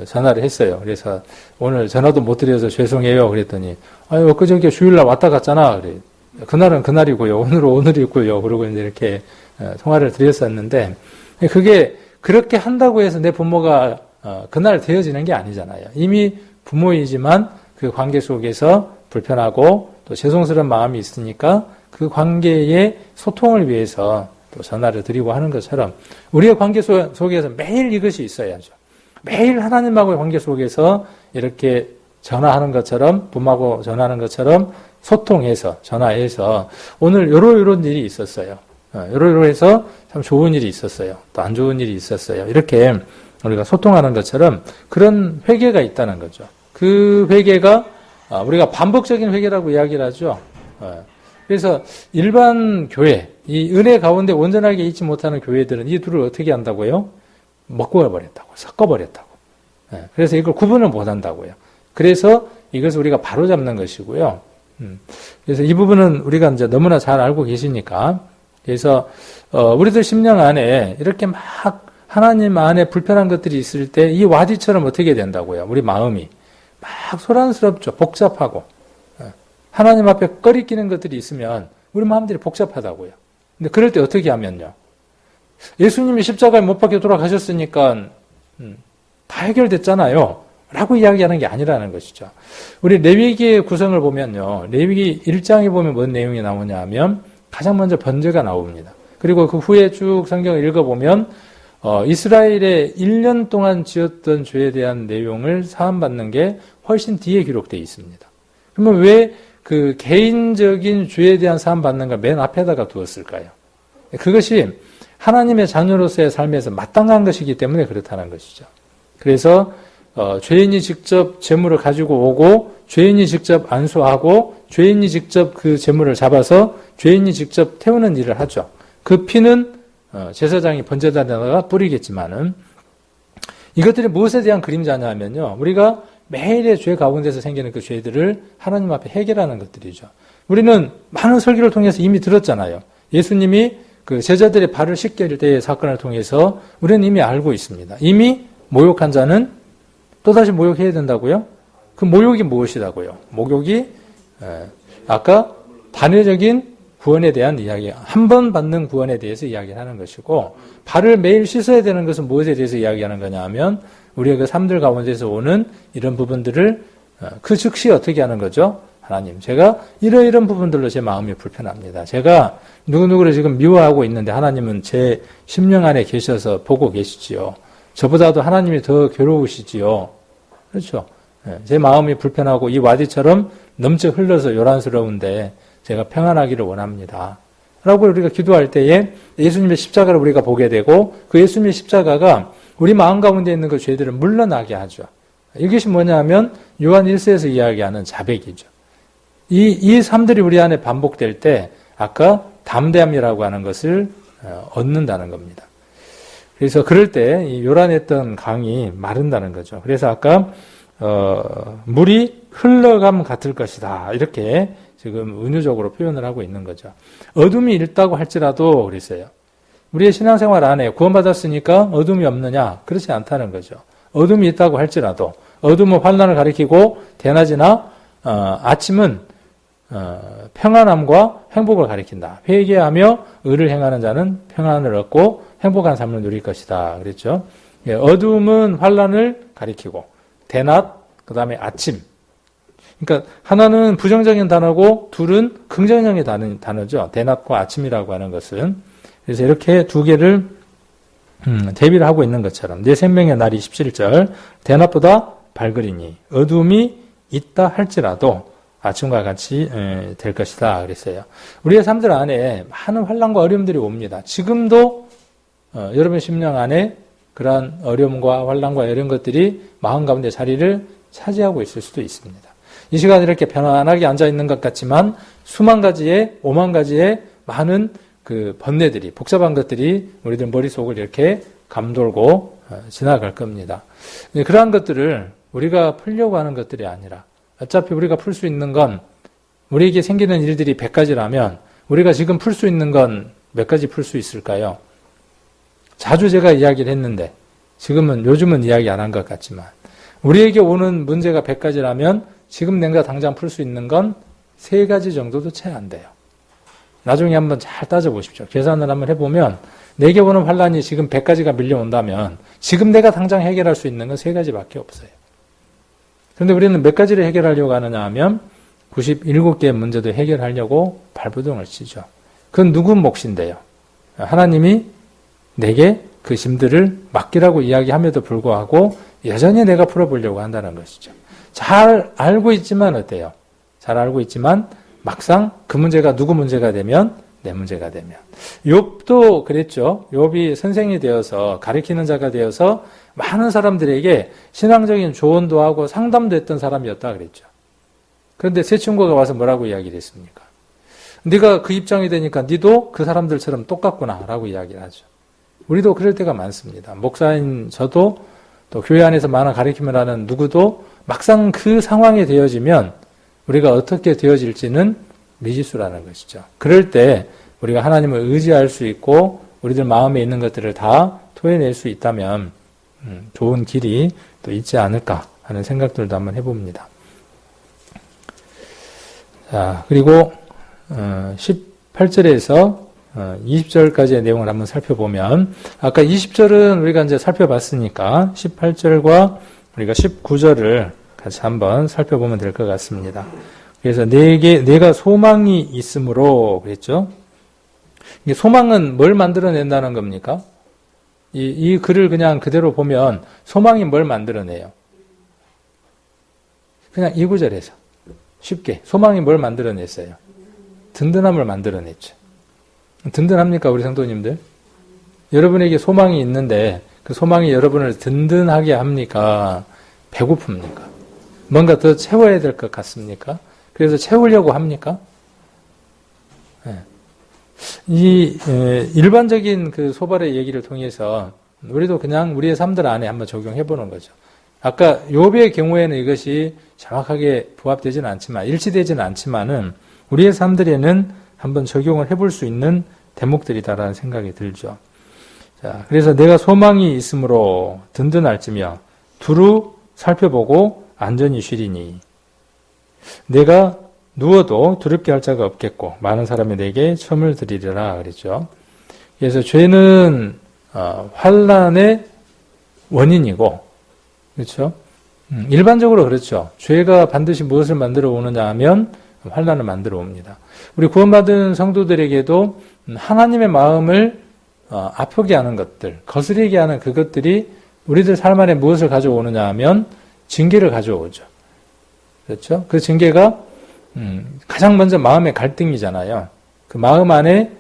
전화를 했어요. 그래서 오늘 전화도 못 드려서 죄송해요. 그랬더니 그저께 주일날 왔다 갔잖아. 그래. 그날은 그날이고요. 오늘은 오늘이고요. 그러고 이제 이렇게 통화를 드렸었는데 그게 그렇게 한다고 해서 내 부모가 그날 되어지는 게 아니잖아요. 이미 부모이지만 그 관계 속에서 불편하고 또 죄송스러운 마음이 있으니까 그 관계의 소통을 위해서 또 전화를 드리고 하는 것처럼 우리의 관계 속에서 매일 이것이 있어야죠. 매일 하나님하고의 관계 속에서 이렇게 전화하는 것처럼 부모하고 전화하는 것처럼 소통해서 전화해서 오늘 요런 일이 있었어요. 요러해서 참 좋은 일이 있었어요. 또 안 좋은 일이 있었어요. 이렇게 우리가 소통하는 것처럼 그런 회개가 있다는 거죠. 그 회개가 우리가 반복적인 회개라고 이야기를 하죠. 그래서 일반 교회, 이 은혜 가운데 온전하게 있지 못하는 교회들은 이 둘을 어떻게 한다고요? 먹고버렸다고, 섞어버렸다고. 그래서 이걸 구분을 못한다고요. 그래서 이것을 우리가 바로잡는 것이고요. 그래서 이 부분은 우리가 이제 너무나 잘 알고 계시니까, 그래서 우리들 심령 안에 이렇게 막 하나님 안에 불편한 것들이 있을 때 이 와디처럼 어떻게 된다고요? 우리 마음이 막 소란스럽죠. 복잡하고. 하나님 앞에 꺼리끼는 것들이 있으면 우리 마음들이 복잡하다고요. 근데 그럴 때 어떻게 하면요? 예수님이 십자가에 못 박혀 돌아가셨으니까 다 해결됐잖아요. 라고 이야기하는 게 아니라는 것이죠. 우리 레위기의 구성을 보면요. 레위기 1장에 보면 뭔 내용이 나오냐 하면 가장 먼저 번제가 나옵니다. 그리고 그 후에 쭉 성경을 읽어보면 이스라엘의 1년 동안 지었던 죄에 대한 내용을 사함받는 게 훨씬 뒤에 기록되어 있습니다. 그러면 왜 그 개인적인 죄에 대한 사함받는 걸 맨 앞에다가 두었을까요? 그것이 하나님의 자녀로서의 삶에서 마땅한 것이기 때문에 그렇다는 것이죠. 그래서 죄인이 직접 제물을 가지고 오고 죄인이 직접 안수하고 죄인이 직접 그 제물을 잡아서 죄인이 직접 태우는 일을 하죠. 그 피는 제사장이 번제단에다가 뿌리겠지만은 이것들이 무엇에 대한 그림자냐 하면요. 우리가 매일의 죄 가운데서 생기는 그 죄들을 하나님 앞에 해결하는 것들이죠. 우리는 많은 설교를 통해서 이미 들었잖아요. 예수님이 그 제자들의 발을 씻길 때의 사건을 통해서 우리는 이미 알고 있습니다. 이미 모욕한 자는 또다시 모욕해야 된다고요? 그 모욕이 무엇이라고요? 모욕이 아까 단회적인 구원에 대한 이야기, 한 번 받는 구원에 대해서 이야기하는 것이고 발을 매일 씻어야 되는 것은 무엇에 대해서 이야기하는 거냐 하면 우리의 그 삶들 가운데서 오는 이런 부분들을 그 즉시 어떻게 하는 거죠? 하나님, 제가 이런 부분들로 제 마음이 불편합니다. 제가 누구누구를 지금 미워하고 있는데 하나님은 제 심령 안에 계셔서 보고 계시지요. 저보다도 하나님이 더 괴로우시지요. 그렇죠? 제 마음이 불편하고 이 와디처럼 넘쳐 흘러서 요란스러운데 제가 평안하기를 원합니다. 라고 우리가 기도할 때에 예수님의 십자가를 우리가 보게 되고 그 예수님의 십자가가 우리 마음 가운데 있는 그 죄들을 물러나게 하죠. 이것이 뭐냐 하면 요한 1세에서 이야기하는 자백이죠. 이 삶들이 우리 안에 반복될 때 아까 담대함이라고 하는 것을 얻는다는 겁니다. 그래서 그럴 때 요란했던 강이 마른다는 거죠. 그래서 아까 물이 흘러감 같을 것이다. 이렇게 지금 은유적으로 표현을 하고 있는 거죠. 어둠이 있다고 할지라도 그랬어요. 우리의 신앙생활 안에 구원받았으니까 어둠이 없느냐? 그렇지 않다는 거죠. 어둠이 있다고 할지라도 어둠은 환난을 가리키고 대낮이나 아침은 평안함과 행복을 가리킨다. 회개하며 의를 행하는 자는 평안을 얻고 행복한 삶을 누릴 것이다. 그랬죠. 어둠은 환난을 가리키고 대낮, 그 다음에 아침. 그러니까 하나는 부정적인 단어고 둘은 긍정적인 단어죠. 대낮과 아침이라고 하는 것은. 그래서 이렇게 두 개를 대비를 하고 있는 것처럼 내 생명의 날이 17절 대낮보다 밝으리니 어둠이 있다 할지라도 아침과 같이 될 것이다 그랬어요. 우리의 삶들 안에 많은 환난과 어려움들이 옵니다. 지금도 여러분 심령 안에 그러한 어려움과 환난과 이런 것들이 마음 가운데 자리를 차지하고 있을 수도 있습니다. 이 시간에 이렇게 편안하게 앉아 있는 것 같지만 수만 가지의 오만 가지의 많은 그 번뇌들이 복잡한 것들이 우리들 머릿속을 이렇게 감돌고 지나갈 겁니다. 그러한 것들을 우리가 풀려고 하는 것들이 아니라 어차피 우리가 풀 수 있는 건 우리에게 생기는 일들이 100가지라면 우리가 지금 풀 수 있는 건 몇 가지 풀 수 있을까요? 자주 제가 이야기를 했는데 요즘은 이야기 안 한 것 같지만 우리에게 오는 문제가 100가지라면 지금 내가 당장 풀 수 있는 건 3가지 정도도 채 안 돼요. 나중에 한번 잘 따져보십시오. 계산을 한번 해보면 내게 오는 환란이 지금 100가지가 밀려온다면 지금 내가 당장 해결할 수 있는 건 3가지밖에 없어요. 그런데 우리는 몇 가지를 해결하려고 하느냐 하면 97개의 문제도 해결하려고 발버둥을 치죠. 그건 누구 몫인데요? 하나님이 내게 그 짐들을 맡기라고 이야기함에도 불구하고 여전히 내가 풀어보려고 한다는 것이죠. 잘 알고 있지만 어때요? 잘 알고 있지만 막상 그 문제가 누구 문제가 되면 내 문제가 되면 욥도 그랬죠. 욥이 선생이 되어서 가르치는 자가 되어서 많은 사람들에게 신앙적인 조언도 하고 상담도 했던 사람이었다 그랬죠. 그런데 세 친구가 와서 뭐라고 이야기를 했습니까? 네가 그 입장이 되니까 네도 그 사람들처럼 똑같구나 라고 이야기를 하죠. 우리도 그럴 때가 많습니다. 목사인 저도 또 교회 안에서 많은 가르침을 하는 누구도 막상 그 상황에 되어지면 우리가 어떻게 되어질지는 미지수라는 것이죠. 그럴 때 우리가 하나님을 의지할 수 있고 우리들 마음에 있는 것들을 다 토해낼 수 있다면 좋은 길이 또 있지 않을까 하는 생각들도 한번 해봅니다. 자, 그리고 18절에서 20절까지의 내용을 한번 살펴보면 아까 20절은 우리가 이제 살펴봤으니까 18절과 우리가 19절을 같이 한번 살펴보면 될 것 같습니다. 그래서 내가 소망이 있으므로 그랬죠. 이게 소망은 뭘 만들어낸다는 겁니까? 이 글을 그냥 그대로 보면 소망이 뭘 만들어내요? 그냥 이 구절에서 쉽게 소망이 뭘 만들어냈어요? 든든함을 만들어냈죠. 든든합니까 우리 성도님들? 여러분에게 소망이 있는데 그 소망이 여러분을 든든하게 합니까? 배고픕니까? 뭔가 더 채워야 될 것 같습니까? 그래서 채우려고 합니까? 일반적인 그 소발의 얘기를 통해서 우리도 그냥 우리의 삶들 안에 한번 적용해 보는 거죠. 아까 욥의 경우에는 이것이 정확하게 부합되지는 않지만 일치되지는 않지만은 우리의 삶들에는 한번 적용을 해볼 수 있는 대목들이다라는 생각이 들죠. 자, 그래서 내가 소망이 있으므로 든든할지며 두루 살펴보고 안전히 쉬리니 내가 누워도 두렵게 할 자가 없겠고 많은 사람이 내게 첨을 드리리라 그랬죠. 그래서 죄는 환난의 원인이고 그렇죠. 일반적으로 그렇죠. 죄가 반드시 무엇을 만들어 오느냐 하면 환난을 만들어 옵니다. 우리 구원받은 성도들에게도 하나님의 마음을 아프게 하는 것들, 거스르게 하는 그것들이 우리들 삶 안에 무엇을 가져오느냐 하면 징계를 가져오죠. 그렇죠? 그 징계가 가장 먼저 마음의 갈등이잖아요. 그 마음 안에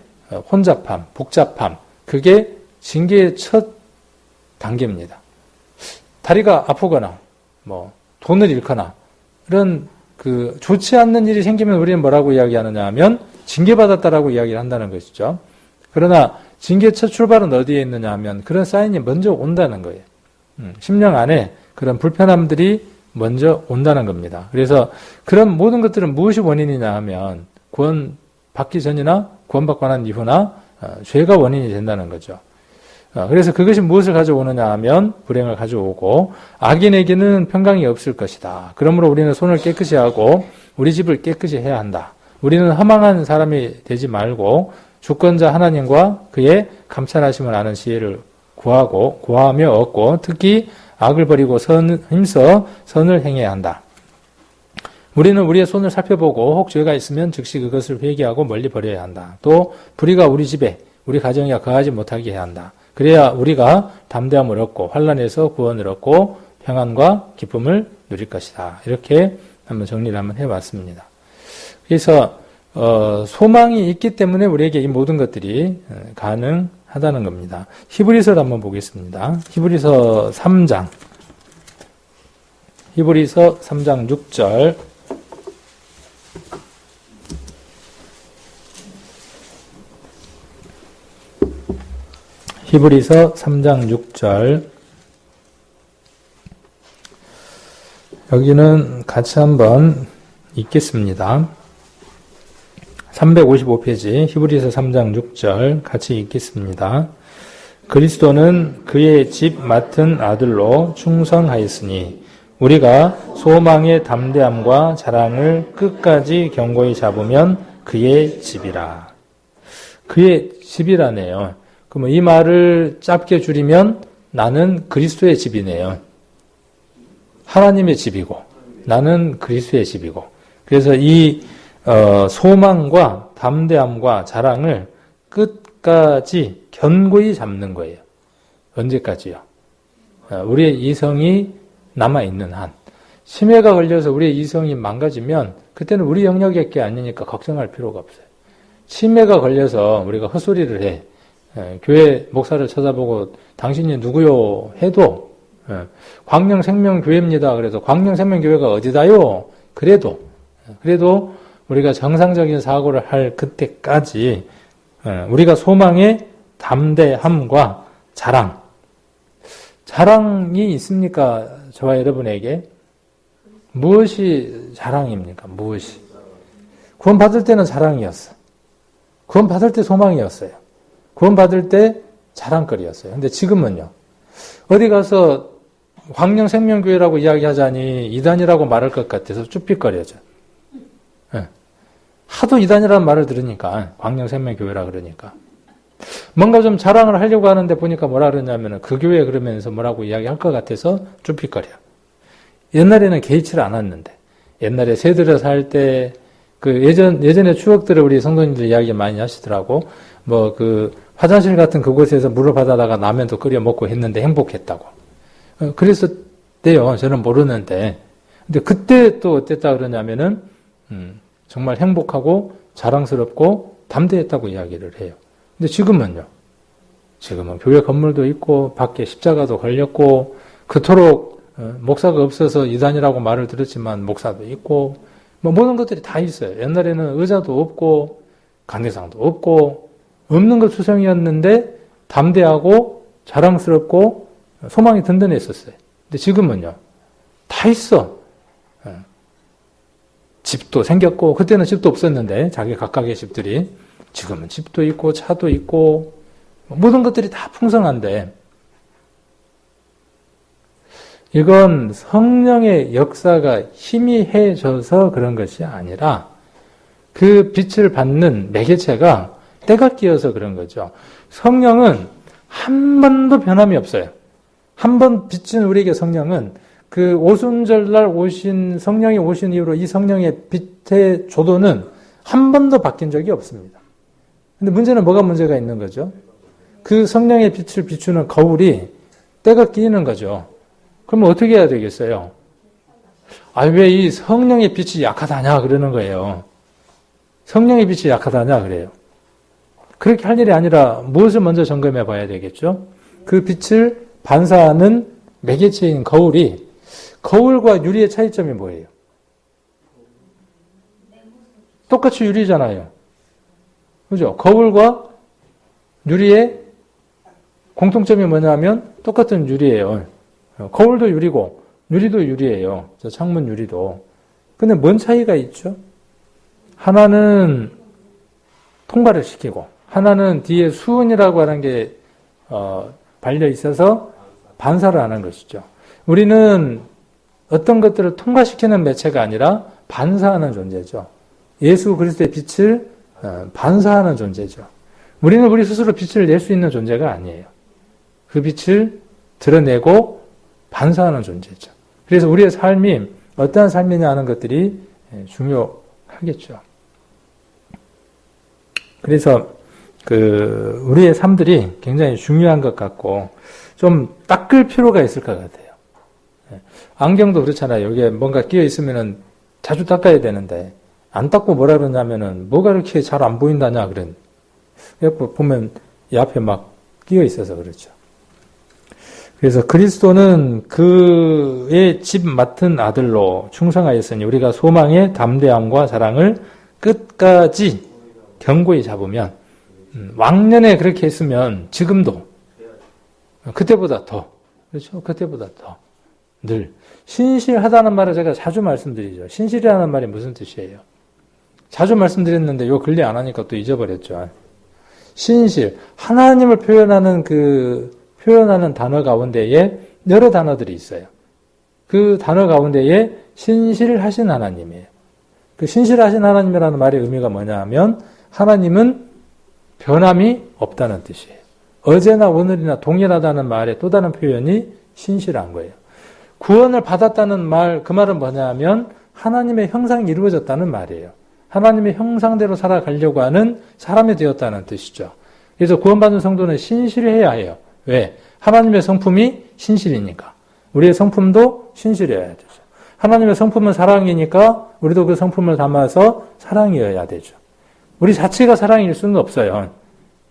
혼잡함, 복잡함, 그게 징계의 첫 단계입니다. 다리가 아프거나, 돈을 잃거나, 이런 좋지 않는 일이 생기면 우리는 뭐라고 이야기하느냐 하면 징계받았다라고 이야기를 한다는 것이죠. 그러나 징계 첫 출발은 어디에 있느냐 하면 그런 사인이 먼저 온다는 거예요. 심령 안에 그런 불편함들이 먼저 온다는 겁니다. 그래서 그런 모든 것들은 무엇이 원인이냐 하면 구원받기 전이나 구원받고 난 이후나 죄가 원인이 된다는 거죠. 그래서 그것이 무엇을 가져오느냐 하면 불행을 가져오고 악인에게는 평강이 없을 것이다. 그러므로 우리는 손을 깨끗이 하고 우리 집을 깨끗이 해야 한다. 우리는 허망한 사람이 되지 말고 주권자 하나님과 그의 감찰하심을 아는 지혜를 구하며 얻고 특히 악을 버리고 힘써 선을 행해야 한다. 우리는 우리의 손을 살펴보고 혹 죄가 있으면 즉시 그것을 회개하고 멀리 버려야 한다. 또 불의가 우리 집에 우리 가정에 거하지 못하게 해야 한다. 그래야 우리가 담대함을 얻고 환난에서 구원을 얻고 평안과 기쁨을 누릴 것이다. 이렇게 한번 정리를 한번 해봤습니다. 그래서 소망이 있기 때문에 우리에게 이 모든 것들이 가능하다는 겁니다. 히브리서를 한번 보겠습니다. 히브리서 3장 6절 히브리서 3장 6절 여기는 같이 한번 읽겠습니다. 355페이지 히브리서 3장 6절 같이 읽겠습니다. 그리스도는 그의 집 맡은 아들로 충성하였으니 우리가 소망의 담대함과 자랑을 끝까지 견고히 잡으면 그의 집이라. 그의 집이라네요. 그러면 이 말을 짧게 줄이면 나는 그리스도의 집이네요. 하나님의 집이고 나는 그리스도의 집이고. 그래서 이 소망과 담대함과 자랑을 끝까지 견고히 잡는 거예요. 언제까지요? 우리의 이성이 남아있는 한. 치매가 걸려서 우리의 이성이 망가지면 그때는 우리 영역일 게 아니니까 걱정할 필요가 없어요. 치매가 걸려서 우리가 헛소리를 해. 교회 목사를 찾아보고 당신이 누구요? 해도 광명생명교회입니다. 그래서 광명생명교회가 어디다요? 그래도 우리가 정상적인 사고를 할 그때까지 우리가 소망의 담대함과 자랑이 있습니까? 저와 여러분에게 무엇이 자랑입니까? 무엇이? 구원받을 때는 자랑이었어. 구원받을 때 소망이었어요. 구원받을 때 자랑거리였어요. 근데 지금은요. 어디 가서 광명생명교회라고 이야기하자니 이단이라고 말할 것 같아서 쭈삣거려져. 하도 이단이라는 말을 들으니까 광명생명교회라 그러니까 뭔가 좀 자랑을 하려고 하는데 보니까 뭐라 그러냐면 그 교회 그러면서 뭐라고 이야기할 것 같아서 쭈삣거려. 옛날에는 개의치를 않았는데 옛날에 새들을 살 때 그 예전의 추억들을 우리 성도님들 이야기 많이 하시더라고. 뭐 그 화장실 같은 그곳에서 물을 받아다가 라면도 끓여 먹고 했는데 행복했다고. 그랬었대요. 저는 모르는데. 근데 그때 또 어땠다 그러냐면은 정말 행복하고 자랑스럽고 담대했다고 이야기를 해요. 근데 지금은요. 지금은 교회 건물도 있고 밖에 십자가도 걸렸고 그토록 목사가 없어서 이단이라고 말을 들었지만 목사도 있고 뭐 모든 것들이 다 있어요. 옛날에는 의자도 없고 강대상도 없고 없는 것 수성이었는데 담대하고 자랑스럽고 소망이 든든했었어요. 근데 지금은요. 다 있어. 집도 생겼고 그때는 집도 없었는데 자기 각각의 집들이 지금은 집도 있고 차도 있고 모든 것들이 다 풍성한데 이건 성령의 역사가 희미해져서 그런 것이 아니라 그 빛을 받는 매개체가 때가 끼어서 그런 거죠. 성령은 한 번도 변함이 없어요. 한 번 비친 우리에게 성령은 그 오순절날 오신 성령이 오신 이후로 이 성령의 빛의 조도는 한 번도 바뀐 적이 없습니다. 근데 문제는 뭐가 문제가 있는 거죠? 그 성령의 빛을 비추는 거울이 때가 끼이는 거죠. 그러면 어떻게 해야 되겠어요? 왜 이 성령의 빛이 약하다냐 그러는 거예요. 성령의 빛이 약하다냐 그래요. 그렇게 할 일이 아니라 무엇을 먼저 점검해 봐야 되겠죠? 그 빛을 반사하는 매개체인 거울이 거울과 유리의 차이점이 뭐예요? 똑같이 유리잖아요. 그죠? 거울과 유리의 공통점이 뭐냐면 똑같은 유리예요. 거울도 유리고 유리도 유리예요. 저 창문 유리도. 근데 뭔 차이가 있죠? 하나는 통과를 시키고 하나는 뒤에 수은이라고 하는 게 발려 있어서 반사를 하는 것이죠. 우리는 어떤 것들을 통과시키는 매체가 아니라 반사하는 존재죠. 예수 그리스도의 빛을 반사하는 존재죠. 우리는 우리 스스로 빛을 낼 수 있는 존재가 아니에요. 그 빛을 드러내고 반사하는 존재죠. 그래서 우리의 삶이 어떠한 삶이냐 하는 것들이 중요하겠죠. 그래서 우리의 삶들이 굉장히 중요한 것 같고 좀 닦을 필요가 있을 것 같아요. 안경도 그렇잖아요. 여기에 뭔가 끼어 있으면은 자주 닦아야 되는데 안 닦고 뭐라 그러냐면은 뭐가 이렇게 잘 안 보인다냐 그런. 보면 이 앞에 막 끼어 있어서 그렇죠. 그래서 그리스도는 그의 집 맡은 아들로 충성하였으니 우리가 소망의 담대함과 사랑을 끝까지 견고히 잡으면 왕년에 그렇게 했으면 지금도 그때보다 더 그렇죠? 그때보다 더 늘 신실하다는 말을 제가 자주 말씀드리죠. 신실이라는 말이 무슨 뜻이에요? 자주 말씀드렸는데 요 근래 안 하니까 또 잊어버렸죠. 신실 하나님을 표현하는 단어 가운데에 여러 단어들이 있어요. 그 단어 가운데에 신실하신 하나님이에요. 그 신실하신 하나님이라는 말의 의미가 뭐냐 하면 하나님은 변함이 없다는 뜻이에요. 어제나 오늘이나 동일하다는 말의 또 다른 표현이 신실한 거예요. 구원을 받았다는 말, 그 말은 뭐냐 하면 하나님의 형상이 이루어졌다는 말이에요. 하나님의 형상대로 살아가려고 하는 사람이 되었다는 뜻이죠. 그래서 구원받은 성도는 신실해야 해요. 왜? 하나님의 성품이 신실이니까. 우리의 성품도 신실해야 되죠. 하나님의 성품은 사랑이니까 우리도 그 성품을 담아서 사랑이어야 되죠. 우리 자체가 사랑일 수는 없어요.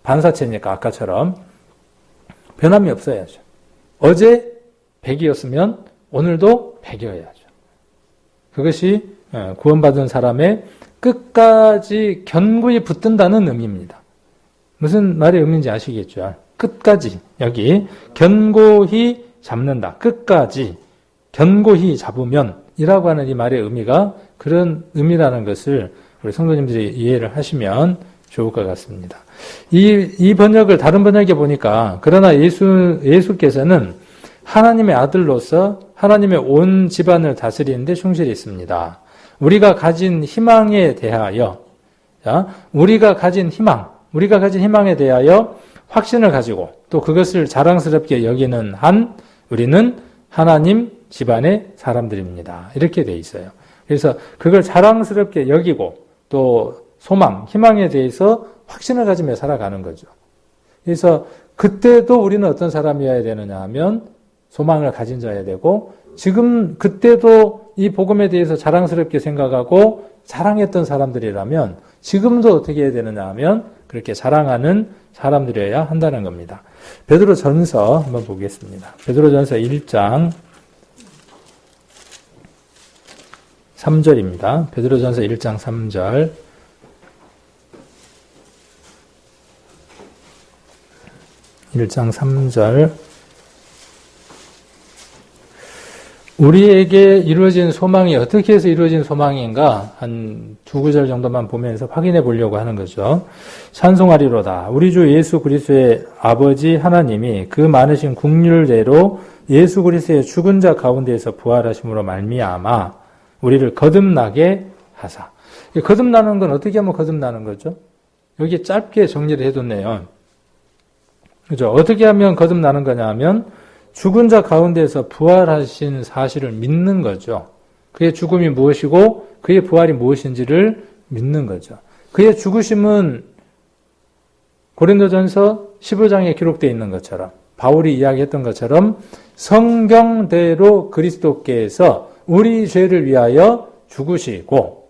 반사체니까 아까처럼. 변함이 없어야죠. 어제 100이었으면 오늘도 100이어야죠. 그것이 구원받은 사람의 끝까지 견고히 붙든다는 의미입니다. 무슨 말의 의미인지 아시겠죠? 끝까지 여기 견고히 잡는다. 끝까지 견고히 잡으면 이라고 하는 이 말의 의미가 그런 의미라는 것을 우리 성도님들이 이해를 하시면 좋을 것 같습니다. 이 번역을 다른 번역에 보니까 그러나 예수께서는 하나님의 아들로서 하나님의 온 집안을 다스리는데 충실히 있습니다. 우리가 가진 희망에 대하여 우리가 가진 희망에 대하여 확신을 가지고 또 그것을 자랑스럽게 여기는 한 우리는 하나님 집안의 사람들입니다. 이렇게 돼 있어요. 그래서 그걸 자랑스럽게 여기고 또 소망, 희망에 대해서 확신을 가지며 살아가는 거죠. 그래서 그때도 우리는 어떤 사람이어야 되느냐 하면 소망을 가진 자여야 되고 그때도 이 복음에 대해서 자랑스럽게 생각하고 자랑했던 사람들이라면 지금도 어떻게 해야 되느냐 하면 그렇게 자랑하는 사람들이어야 한다는 겁니다. 베드로전서 한번 보겠습니다. 베드로전서 1장 3절입니다. 베드로전서 1장 3절. 우리에게 이루어진 소망이 어떻게 해서 이루어진 소망인가 한 두 구절 정도만 보면서 확인해 보려고 하는 거죠. 찬송하리로다. 우리 주 예수 그리스도의 아버지 하나님이 그 많으신 국률대로 예수 그리스도의 죽은 자 가운데에서 부활하심으로 말미암아 우리를 거듭나게 하사. 거듭나는 건 어떻게 하면 거듭나는 거죠? 여기 짧게 정리를 해뒀네요. 그죠? 어떻게 하면 거듭나는 거냐 하면 죽은 자 가운데서 부활하신 사실을 믿는 거죠. 그의 죽음이 무엇이고 그의 부활이 무엇인지를 믿는 거죠. 그의 죽으심은 고린도전서 15장에 기록되어 있는 것처럼 바울이 이야기했던 것처럼 성경대로 그리스도께서 우리 죄를 위하여 죽으시고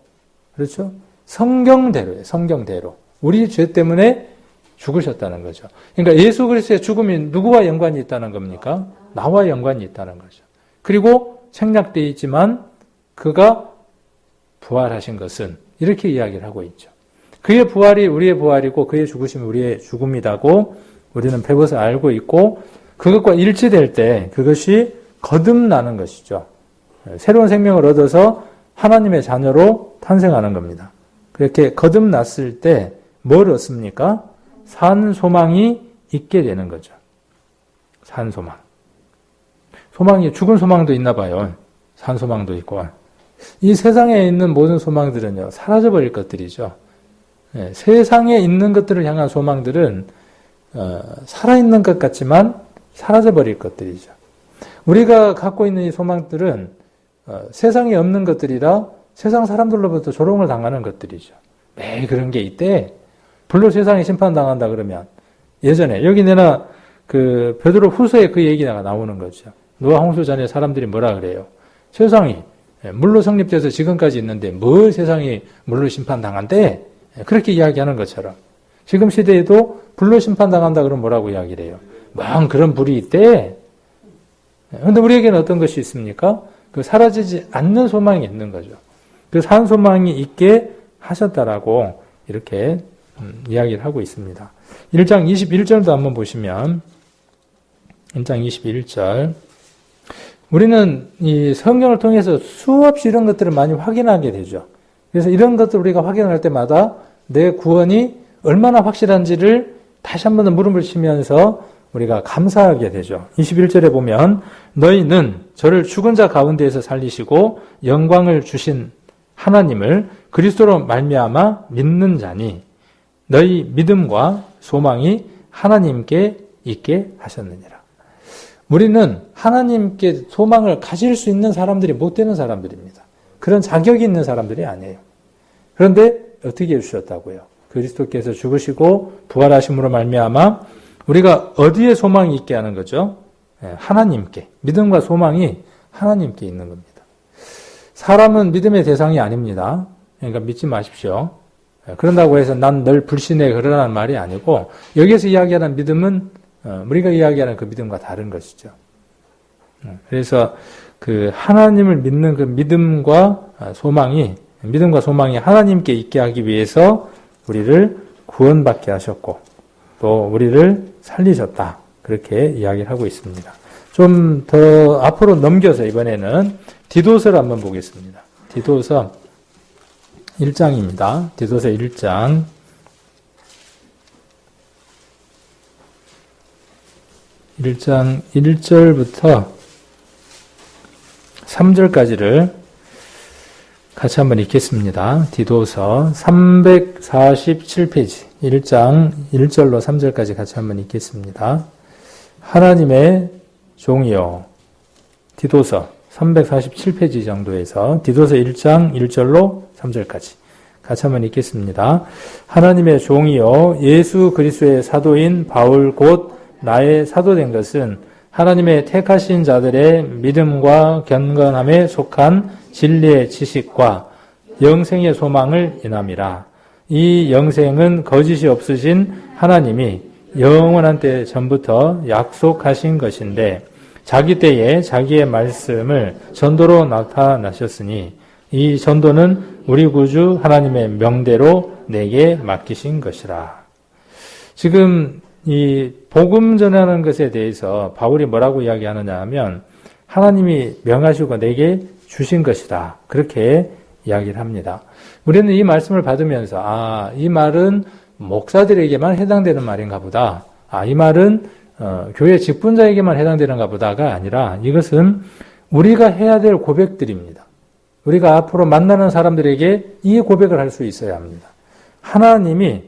그렇죠? 성경대로예요. 성경대로. 우리 죄 때문에 죽으셨다는 거죠. 그러니까 예수 그리스도의 죽음이 누구와 연관이 있다는 겁니까? 나와 연관이 있다는 거죠. 그리고 생략되어 있지만 그가 부활하신 것은 이렇게 이야기를 하고 있죠. 그의 부활이 우리의 부활이고 그의 죽으심이 우리의 죽음이라고 우리는 배워서 알고 있고 그것과 일치될 때 그것이 거듭나는 것이죠. 새로운 생명을 얻어서 하나님의 자녀로 탄생하는 겁니다. 그렇게 거듭났을 때 뭘 얻습니까? 산 소망이 있게 되는 거죠. 산 소망. 소망이 죽은 소망도 있나 봐요. 산 소망도 있고. 이 세상에 있는 모든 소망들은요, 사라져버릴 것들이죠. 세상에 있는 것들을 향한 소망들은 살아있는 것 같지만 사라져버릴 것들이죠. 우리가 갖고 있는 이 소망들은 세상에 없는 것들이라 세상 사람들로부터 조롱을 당하는 것들이죠. 매일 그런 게 있대. 불로 세상에 심판당한다 그러면 예전에 여기 내나 그 베드로 후서에 그 얘기가 나오는 거죠. 노아 홍수 전에 사람들이 뭐라 그래요? 세상이 물로 성립돼서 지금까지 있는데 뭘 세상이 물로 심판당한대? 그렇게 이야기하는 것처럼 지금 시대에도 불로 심판당한다 그러면 뭐라고 이야기를 해요? 그런 불이 있대. 그런데 우리에게는 어떤 것이 있습니까? 그 사라지지 않는 소망이 있는 거죠. 그 산 소망이 있게 하셨다라고 이렇게 이야기를 하고 있습니다. 1장 21절도 한번 보시면 1장 21절 우리는 이 성경을 통해서 수없이 이런 것들을 많이 확인하게 되죠. 그래서 이런 것들을 우리가 확인할 때마다 내 구원이 얼마나 확실한지를 다시 한 번 더 물음을 치면서 우리가 감사하게 되죠. 21절에 보면 너희는 저를 죽은 자 가운데에서 살리시고 영광을 주신 하나님을 그리스도로 말미암아 믿는 자니 너희 믿음과 소망이 하나님께 있게 하셨느니라. 우리는 하나님께 소망을 가질 수 있는 사람들이 못 되는 사람들입니다. 그런 자격이 있는 사람들이 아니에요. 그런데 어떻게 해주셨다고요? 그리스도께서 죽으시고 부활하심으로 말미암아 우리가 어디에 소망이 있게 하는 거죠? 하나님께. 믿음과 소망이 하나님께 있는 겁니다. 사람은 믿음의 대상이 아닙니다. 그러니까 믿지 마십시오. 그런다고 해서 난 널 불신해 그러라는 말이 아니고 여기에서 이야기하는 믿음은 우리가 이야기하는 그 믿음과 다른 것이죠. 그래서 그 하나님을 믿는 그 믿음과 소망이 하나님께 있게 하기 위해서 우리를 구원받게 하셨고 또 우리를 살리셨다. 그렇게 이야기를 하고 있습니다. 좀 더 앞으로 넘겨서 이번에는 디도서를 한번 보겠습니다. 디도서 1장입니다. 디도서 1장 1절부터 3절까지를 같이 한번 읽겠습니다. 디도서 347페이지 1장 1절로 3절까지 같이 한번 읽겠습니다. 하나님의 종이요. 디도서 347페이지 정도에서 디도서 1장 1절로 3절까지 같이 한번 읽겠습니다. 하나님의 종이요 예수 그리스도의 사도인 바울 곧 나의 사도된 것은 하나님의 택하신 자들의 믿음과 경건함에 속한 진리의 지식과 영생의 소망을 인함이라. 이 영생은 거짓이 없으신 하나님이 영원한 때 전부터 약속하신 것인데 자기 때에 자기의 말씀을 전도로 나타나셨으니 이 전도는 우리 구주 하나님의 명대로 내게 맡기신 것이라. 지금 이 복음 전하는 것에 대해서 바울이 뭐라고 이야기하느냐 하면 하나님이 명하시고 내게 주신 것이다. 그렇게 이야기를 합니다. 우리는 이 말씀을 받으면서 이 말은 목사들에게만 해당되는 말인가 보다. 이 말은 교회 직분자에게만 해당되는가 보다가 아니라 이것은 우리가 해야 될 고백들입니다. 우리가 앞으로 만나는 사람들에게 이 고백을 할 수 있어야 합니다. 하나님이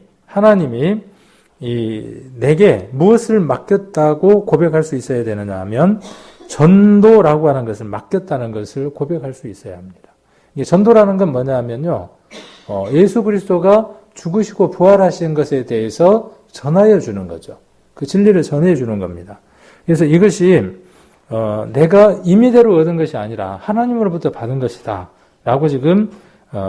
내게 무엇을 맡겼다고 고백할 수 있어야 되느냐 하면 전도라고 하는 것을 맡겼다는 것을 고백할 수 있어야 합니다. 이게 전도라는 건 뭐냐 하면요. 예수 그리스도가 죽으시고 부활하신 것에 대해서 전하여 주는 거죠. 그 진리를 전해 주는 겁니다. 그래서 이것이 내가 임의대로 얻은 것이 아니라 하나님으로부터 받은 것이다 라고 지금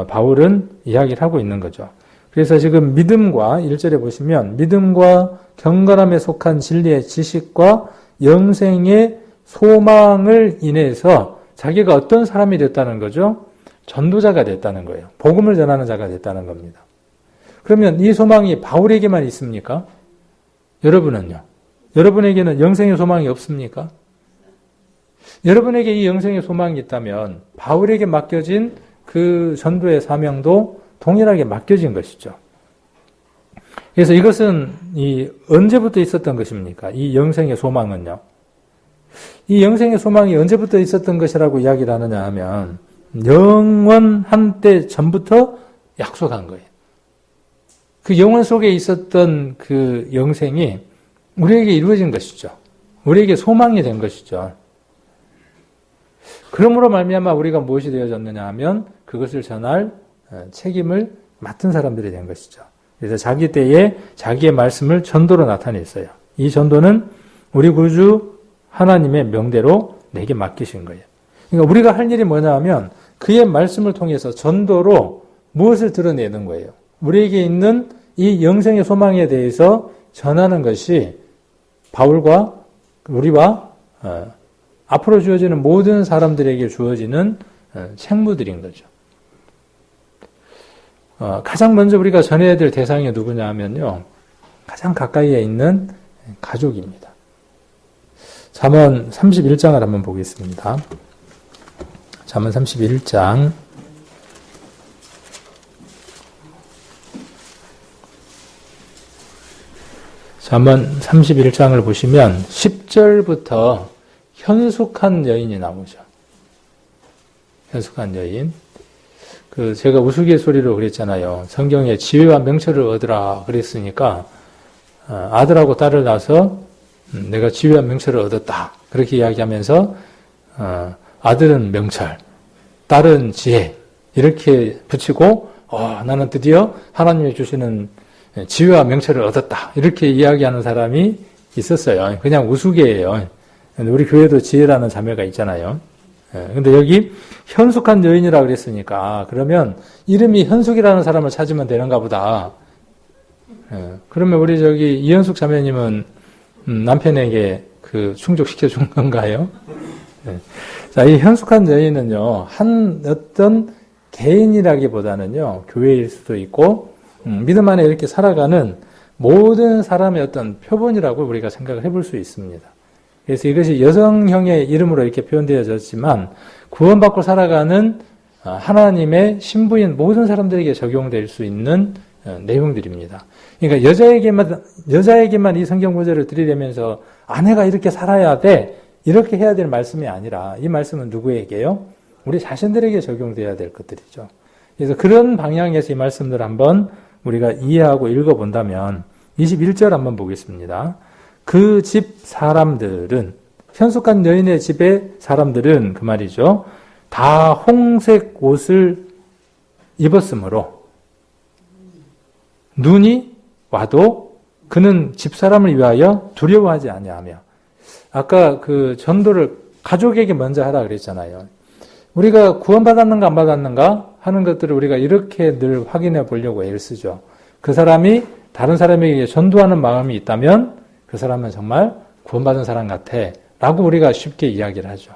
바울은 이야기를 하고 있는 거죠. 그래서 지금 믿음과 1절에 보시면 믿음과 경건함에 속한 진리의 지식과 영생의 소망을 인해서 자기가 어떤 사람이 됐다는 거죠? 전도자가 됐다는 거예요. 복음을 전하는 자가 됐다는 겁니다. 그러면 이 소망이 바울에게만 있습니까? 여러분은요? 여러분에게는 영생의 소망이 없습니까? 여러분에게 이 영생의 소망이 있다면 바울에게 맡겨진 그 전도의 사명도 동일하게 맡겨진 것이죠. 그래서 이것은 언제부터 있었던 것입니까? 이 영생의 소망은요. 이 영생의 소망이 언제부터 있었던 것이라고 이야기를 하느냐 하면 영원한 때 전부터 약속한 거예요. 그 영원 속에 있었던 그 영생이 우리에게 이루어진 것이죠. 우리에게 소망이 된 것이죠. 그러므로 말미암아 우리가 무엇이 되어졌느냐 하면 그것을 전할 책임을 맡은 사람들이 된 것이죠. 그래서 자기 때에 자기의 말씀을 전도로 나타냈어요. 이 전도는 우리 구주 하나님의 명대로 내게 맡기신 거예요. 그러니까 우리가 할 일이 뭐냐 하면 그의 말씀을 통해서 전도로 무엇을 드러내는 거예요. 우리에게 있는 이 영생의 소망에 대해서 전하는 것이 바울과 우리와 앞으로 주어지는 모든 사람들에게 주어지는 책무들인 거죠. 가장 먼저 우리가 전해야 될 대상이 누구냐 하면요. 가장 가까이에 있는 가족입니다. 잠언 31장을 한번 보겠습니다. 잠언 31장. 잠언 31장을 보시면 10절부터 현숙한 여인이 나오죠. 현숙한 여인. 제가 우스갯소리로 그랬잖아요. 성경에 지혜와 명철을 얻으라 그랬으니까 아들하고 딸을 낳아서 내가 지혜와 명철을 얻었다. 그렇게 이야기하면서 아들은 명철, 딸은 지혜 이렇게 붙이고 나는 드디어 하나님이 주시는 지혜와 명철을 얻었다. 이렇게 이야기하는 사람이 있었어요. 그냥 우스개예요. 우리 교회도 지혜라는 자매가 있잖아요. 근데 여기 현숙한 여인이라 그랬으니까 그러면 이름이 현숙이라는 사람을 찾으면 되는가 보다. 그러면 우리 이현숙 자매님은 남편에게 충족시켜 준 건가요? 자, 이 현숙한 여인은요, 어떤 개인이라기보다는요, 교회일 수도 있고, 믿음 안에 이렇게 살아가는 모든 사람의 어떤 표본이라고 우리가 생각을 해볼 수 있습니다. 그래서 이것이 여성형의 이름으로 이렇게 표현되어졌지만 구원받고 살아가는 하나님의 신부인 모든 사람들에게 적용될 수 있는 내용들입니다. 그러니까 여자에게만 이 성경 구절을 들이대면서 아내가 이렇게 살아야 돼 이렇게 해야 될 말씀이 아니라 이 말씀은 누구에게요? 우리 자신들에게 적용돼야 될 것들이죠. 그래서 그런 방향에서 이 말씀들을 한번 우리가 이해하고 읽어본다면 21절 한번 보겠습니다. 그 집 사람들은 현숙한 여인의 집의 사람들은 그 말이죠. 다 홍색 옷을 입었으므로 눈이 와도 그는 집사람을 위하여 두려워하지 아니하며 아까 전도를 가족에게 먼저 하라 그랬잖아요. 우리가 구원받았는가 안 받았는가 하는 것들을 우리가 이렇게 늘 확인해 보려고 애를 쓰죠. 그 사람이 다른 사람에게 전도하는 마음이 있다면 그 사람은 정말 구원받은 사람 같아 라고 우리가 쉽게 이야기를 하죠.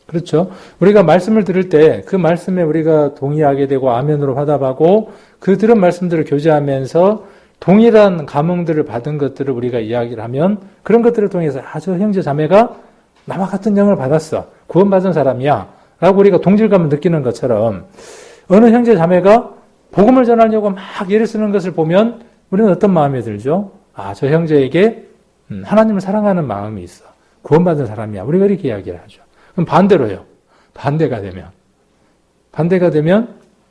그렇죠? 우리가 말씀을 들을 때 그 말씀에 우리가 동의하게 되고 아멘으로 화답하고 그 들은 말씀들을 교제하면서 동일한 감흥들을 받은 것들을 우리가 이야기를 하면 그런 것들을 통해서 저 형제 자매가 나와 같은 영을 받았어. 구원받은 사람이야. 라고 우리가 동질감을 느끼는 것처럼 어느 형제 자매가 복음을 전하려고 막 애를 쓰는 것을 보면 우리는 어떤 마음이 들죠? 저 형제에게 하나님을 사랑하는 마음이 있어. 구원받은 사람이야. 우리가 이렇게 이야기를 하죠. 그럼 반대로요. 반대가 되면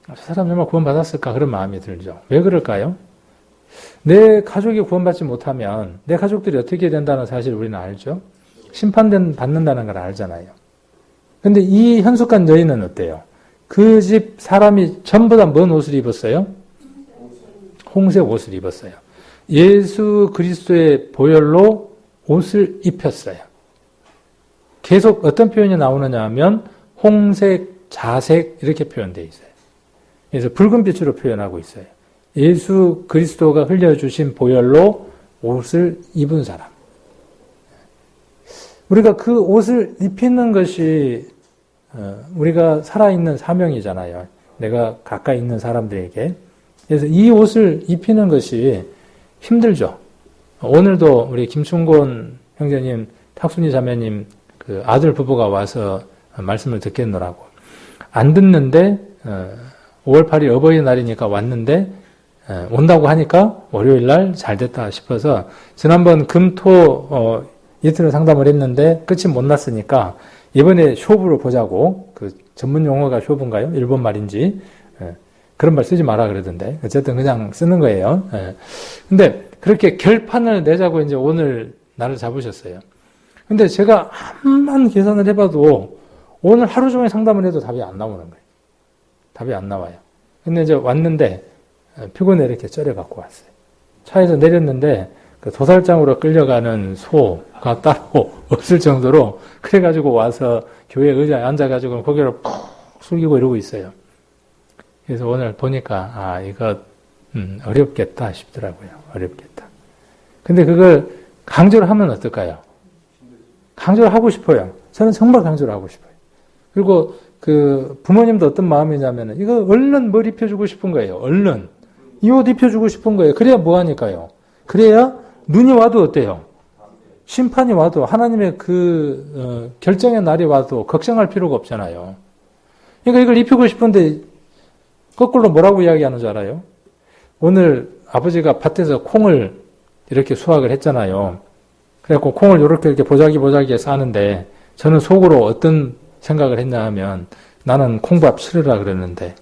저 사람 정말 구원받았을까? 그런 마음이 들죠. 왜 그럴까요? 내 가족이 구원받지 못하면 내 가족들이 어떻게 된다는 사실을 우리는 알죠. 심판받는다는 걸 알잖아요. 근데 이 현숙한 여인은 어때요? 그 집 사람이 전부 다 뭔 옷을 입었어요? 홍색 옷을 입었어요. 예수 그리스도의 보혈로 옷을 입혔어요. 계속 어떤 표현이 나오느냐 하면 홍색, 자색 이렇게 표현되어 있어요. 그래서 붉은 빛으로 표현하고 있어요. 예수 그리스도가 흘려주신 보혈로 옷을 입은 사람. 우리가 그 옷을 입히는 것이 우리가 살아있는 사명이잖아요. 내가 가까이 있는 사람들에게. 그래서 이 옷을 입히는 것이 힘들죠. 오늘도 우리 김충곤 형제님, 탁순이 자매님 그 아들 부부가 와서 말씀을 듣겠노라고. 안 듣는데 5월 8일 어버이날이니까 왔는데 온다고 하니까 월요일날 잘 됐다 싶어서 지난번 금토 이틀을 상담을 했는데 끝이 못 났으니까 이번에 쇼부로 보자고. 그 전문 용어가 쇼부인가요? 일본 말인지. 그런 말 쓰지 마라 그러던데. 어쨌든 그냥 쓰는 거예요. 근데 그렇게 결판을 내자고 이제 오늘 날을 잡으셨어요. 근데 제가 한만 계산을 해봐도 오늘 하루 종일 상담을 해도 답이 안 나오는 거예요. 답이 안 나와요. 근데 이제 왔는데 피곤해 이렇게 쩔여 갖고 왔어요. 차에서 내렸는데 그 도살장으로 끌려가는 소가 따로 없을 정도로 그래가지고 와서 교회 의자에 앉아가지고 고개를 푹 숙이고 이러고 있어요. 그래서 오늘 보니까 이거 어렵겠다 싶더라고요. 어렵겠다. 근데 그걸 강조를 하면 어떨까요? 강조를 하고 싶어요. 저는 정말 강조를 하고 싶어요. 그리고 그 부모님도 어떤 마음이냐면은 이거 얼른 뭘 입혀주고 싶은 거예요. 얼른 이 옷 입혀주고 싶은 거예요. 그래야 뭐 하니까요. 그래야 눈이 와도 어때요? 심판이 와도 하나님의 그 결정의 날이 와도 걱정할 필요가 없잖아요. 그러니까 이걸 입히고 싶은데 거꾸로 뭐라고 이야기하는 줄 알아요? 오늘 아버지가 밭에서 콩을 이렇게 수확을 했잖아요. 그래갖고 콩을 이렇게 보자기에 싸는데 저는 속으로 어떤 생각을 했냐 하면 나는 콩밥 싫으라 그랬는데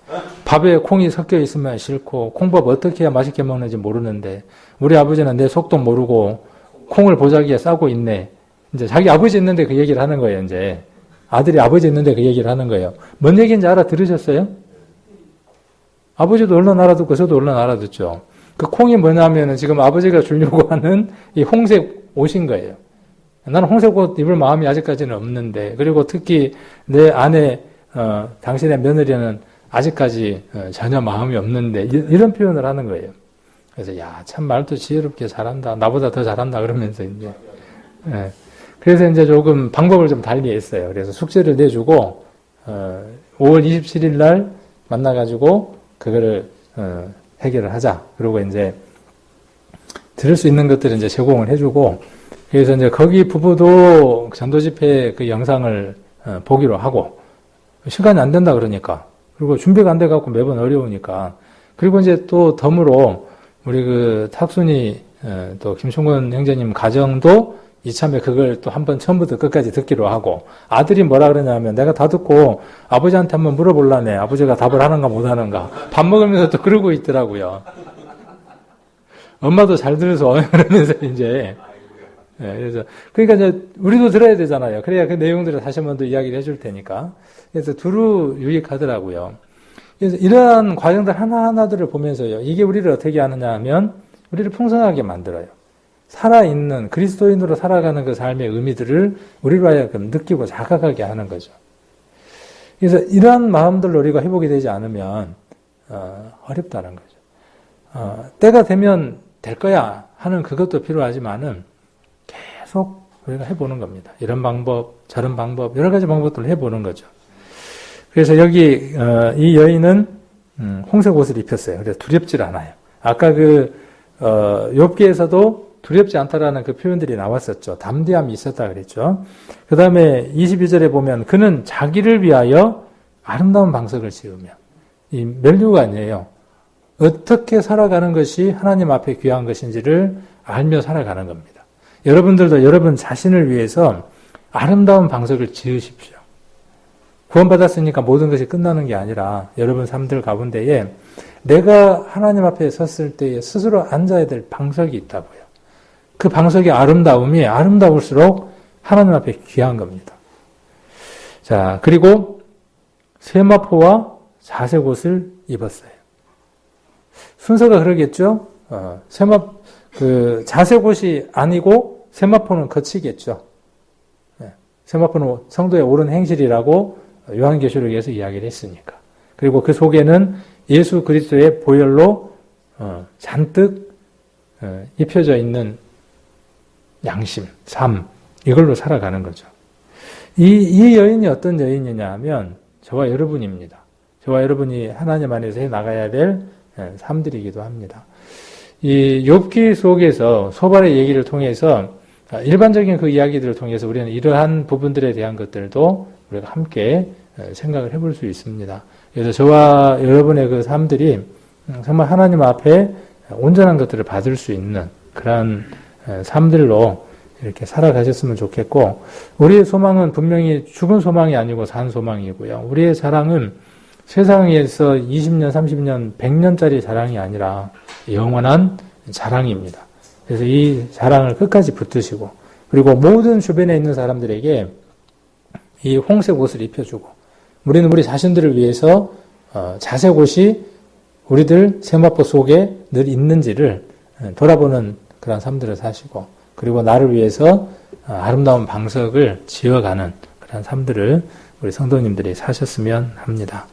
밥에 콩이 섞여 있으면 싫고 콩밥 어떻게 해야 맛있게 먹는지 모르는데 우리 아버지는 내 속도 모르고 콩을 보자기에 싸고 있네. 이제 자기 아버지 있는데 그 얘기를 하는 거예요. 이제 아들이 아버지 있는데 그 얘기를 하는 거예요. 뭔 얘기인지 알아들으셨어요? 아버지도 얼른 알아듣고 저도 얼른 알아듣죠. 그 콩이 뭐냐면은 지금 아버지가 주려고 하는 이 홍색 옷인 거예요. 나는 홍색 옷 입을 마음이 아직까지는 없는데, 그리고 특히 내 아내, 당신의 며느리는 아직까지 전혀 마음이 없는데, 이런 표현을 하는 거예요. 그래서, 야, 참 말도 지혜롭게 잘한다. 나보다 더 잘한다. 그러면서 이제. 예. 그래서 이제 조금 방법을 좀 달리 했어요. 그래서 숙제를 내주고, 5월 27일 날 만나가지고, 그거를, 해결을 하자. 그리고 이제, 들을 수 있는 것들을 이제 제공을 해주고, 그래서 이제 거기 부부도 전도 집회 그 영상을 보기로 하고, 시간이 안 된다 그러니까. 그리고 준비가 안 돼갖고 매번 어려우니까. 그리고 이제 또 덤으로 우리 그 탁순이 또 김충곤 형제님 가정도 이참에 그걸 또 한번 처음부터 끝까지 듣기로 하고, 아들이 뭐라 그러냐면 내가 다 듣고 아버지한테 한번 물어볼라네. 아버지가 답을 하는가 못 하는가. 밥 먹으면서 또 그러고 있더라고요. 엄마도 잘 들어서 그러면서 이제. 네, 그래서 그러니까 이제 우리도 들어야 되잖아요. 그래야 그 내용들을 다시 한번 더 이야기를 해줄 테니까. 그래서 두루 유익하더라고요. 그래서 이러한 과정들 하나하나들을 보면서요. 이게 우리를 어떻게 하느냐 하면 우리를 풍성하게 만들어요. 살아있는 그리스도인으로 살아가는 그 삶의 의미들을 우리로 하여금 느끼고 자각하게 하는 거죠. 그래서 이러한 마음들을 우리가 회복이 되지 않으면 어렵다는 거죠. 때가 되면 될 거야 하는 그것도 필요하지만은 계속 우리가 해보는 겁니다. 이런 방법, 저런 방법, 여러 가지 방법들을 해보는 거죠. 그래서 여기 이 여인은 홍색 옷을 입혔어요. 그래서 두렵질 않아요. 아까 그 욥기에서도 두렵지 않다라는 그 표현들이 나왔었죠. 담대함이 있었다 그랬죠. 그 다음에 22절에 보면 그는 자기를 위하여 아름다운 방석을 지으며, 이 멸류가 아니에요. 어떻게 살아가는 것이 하나님 앞에 귀한 것인지를 알며 살아가는 겁니다. 여러분들도 여러분 자신을 위해서 아름다운 방석을 지으십시오. 구원받았으니까 모든 것이 끝나는 게 아니라 여러분 삶들 가운데에 내가 하나님 앞에 섰을 때에 스스로 앉아야 될 방석이 있다고요. 그 방석의 아름다움이 아름다울수록 하나님 앞에 귀한 겁니다. 자, 그리고 세마포와 자색 옷을 입었어요. 순서가 그러겠죠? 자색 옷이 아니고 세마포는 거치겠죠. 세마포는 성도의 옳은 행실이라고 요한계시록에서 이야기를 했으니까. 그리고 그 속에는 예수 그리스도의 보혈로 잔뜩 입혀져 있는 양심, 삶, 이걸로 살아가는 거죠. 이 여인이 어떤 여인이냐 하면 저와 여러분입니다. 저와 여러분이 하나님 안에서 해 나가야 될 삶들이기도 합니다. 이 욥기 속에서 소발의 얘기를 통해서 일반적인 그 이야기들을 통해서 우리는 이러한 부분들에 대한 것들도 우리가 함께 생각을 해볼 수 있습니다. 그래서 저와 여러분의 그 삶들이 정말 하나님 앞에 온전한 것들을 받을 수 있는 그러한 삶들로 이렇게 살아가셨으면 좋겠고, 우리의 소망은 분명히 죽은 소망이 아니고 산 소망이고요. 우리의 자랑은 세상에서 20년, 30년, 100년짜리 자랑이 아니라 영원한 자랑입니다. 그래서 이 자랑을 끝까지 붙드시고, 그리고 모든 주변에 있는 사람들에게 이 홍색 옷을 입혀주고, 우리는 우리 자신들을 위해서 자색 옷이 우리들 세마포 속에 늘 있는지를 돌아보는 그런 삶들을 사시고, 그리고 나를 위해서 아름다운 방석을 지어가는 그런 삶들을 우리 성도님들이 사셨으면 합니다.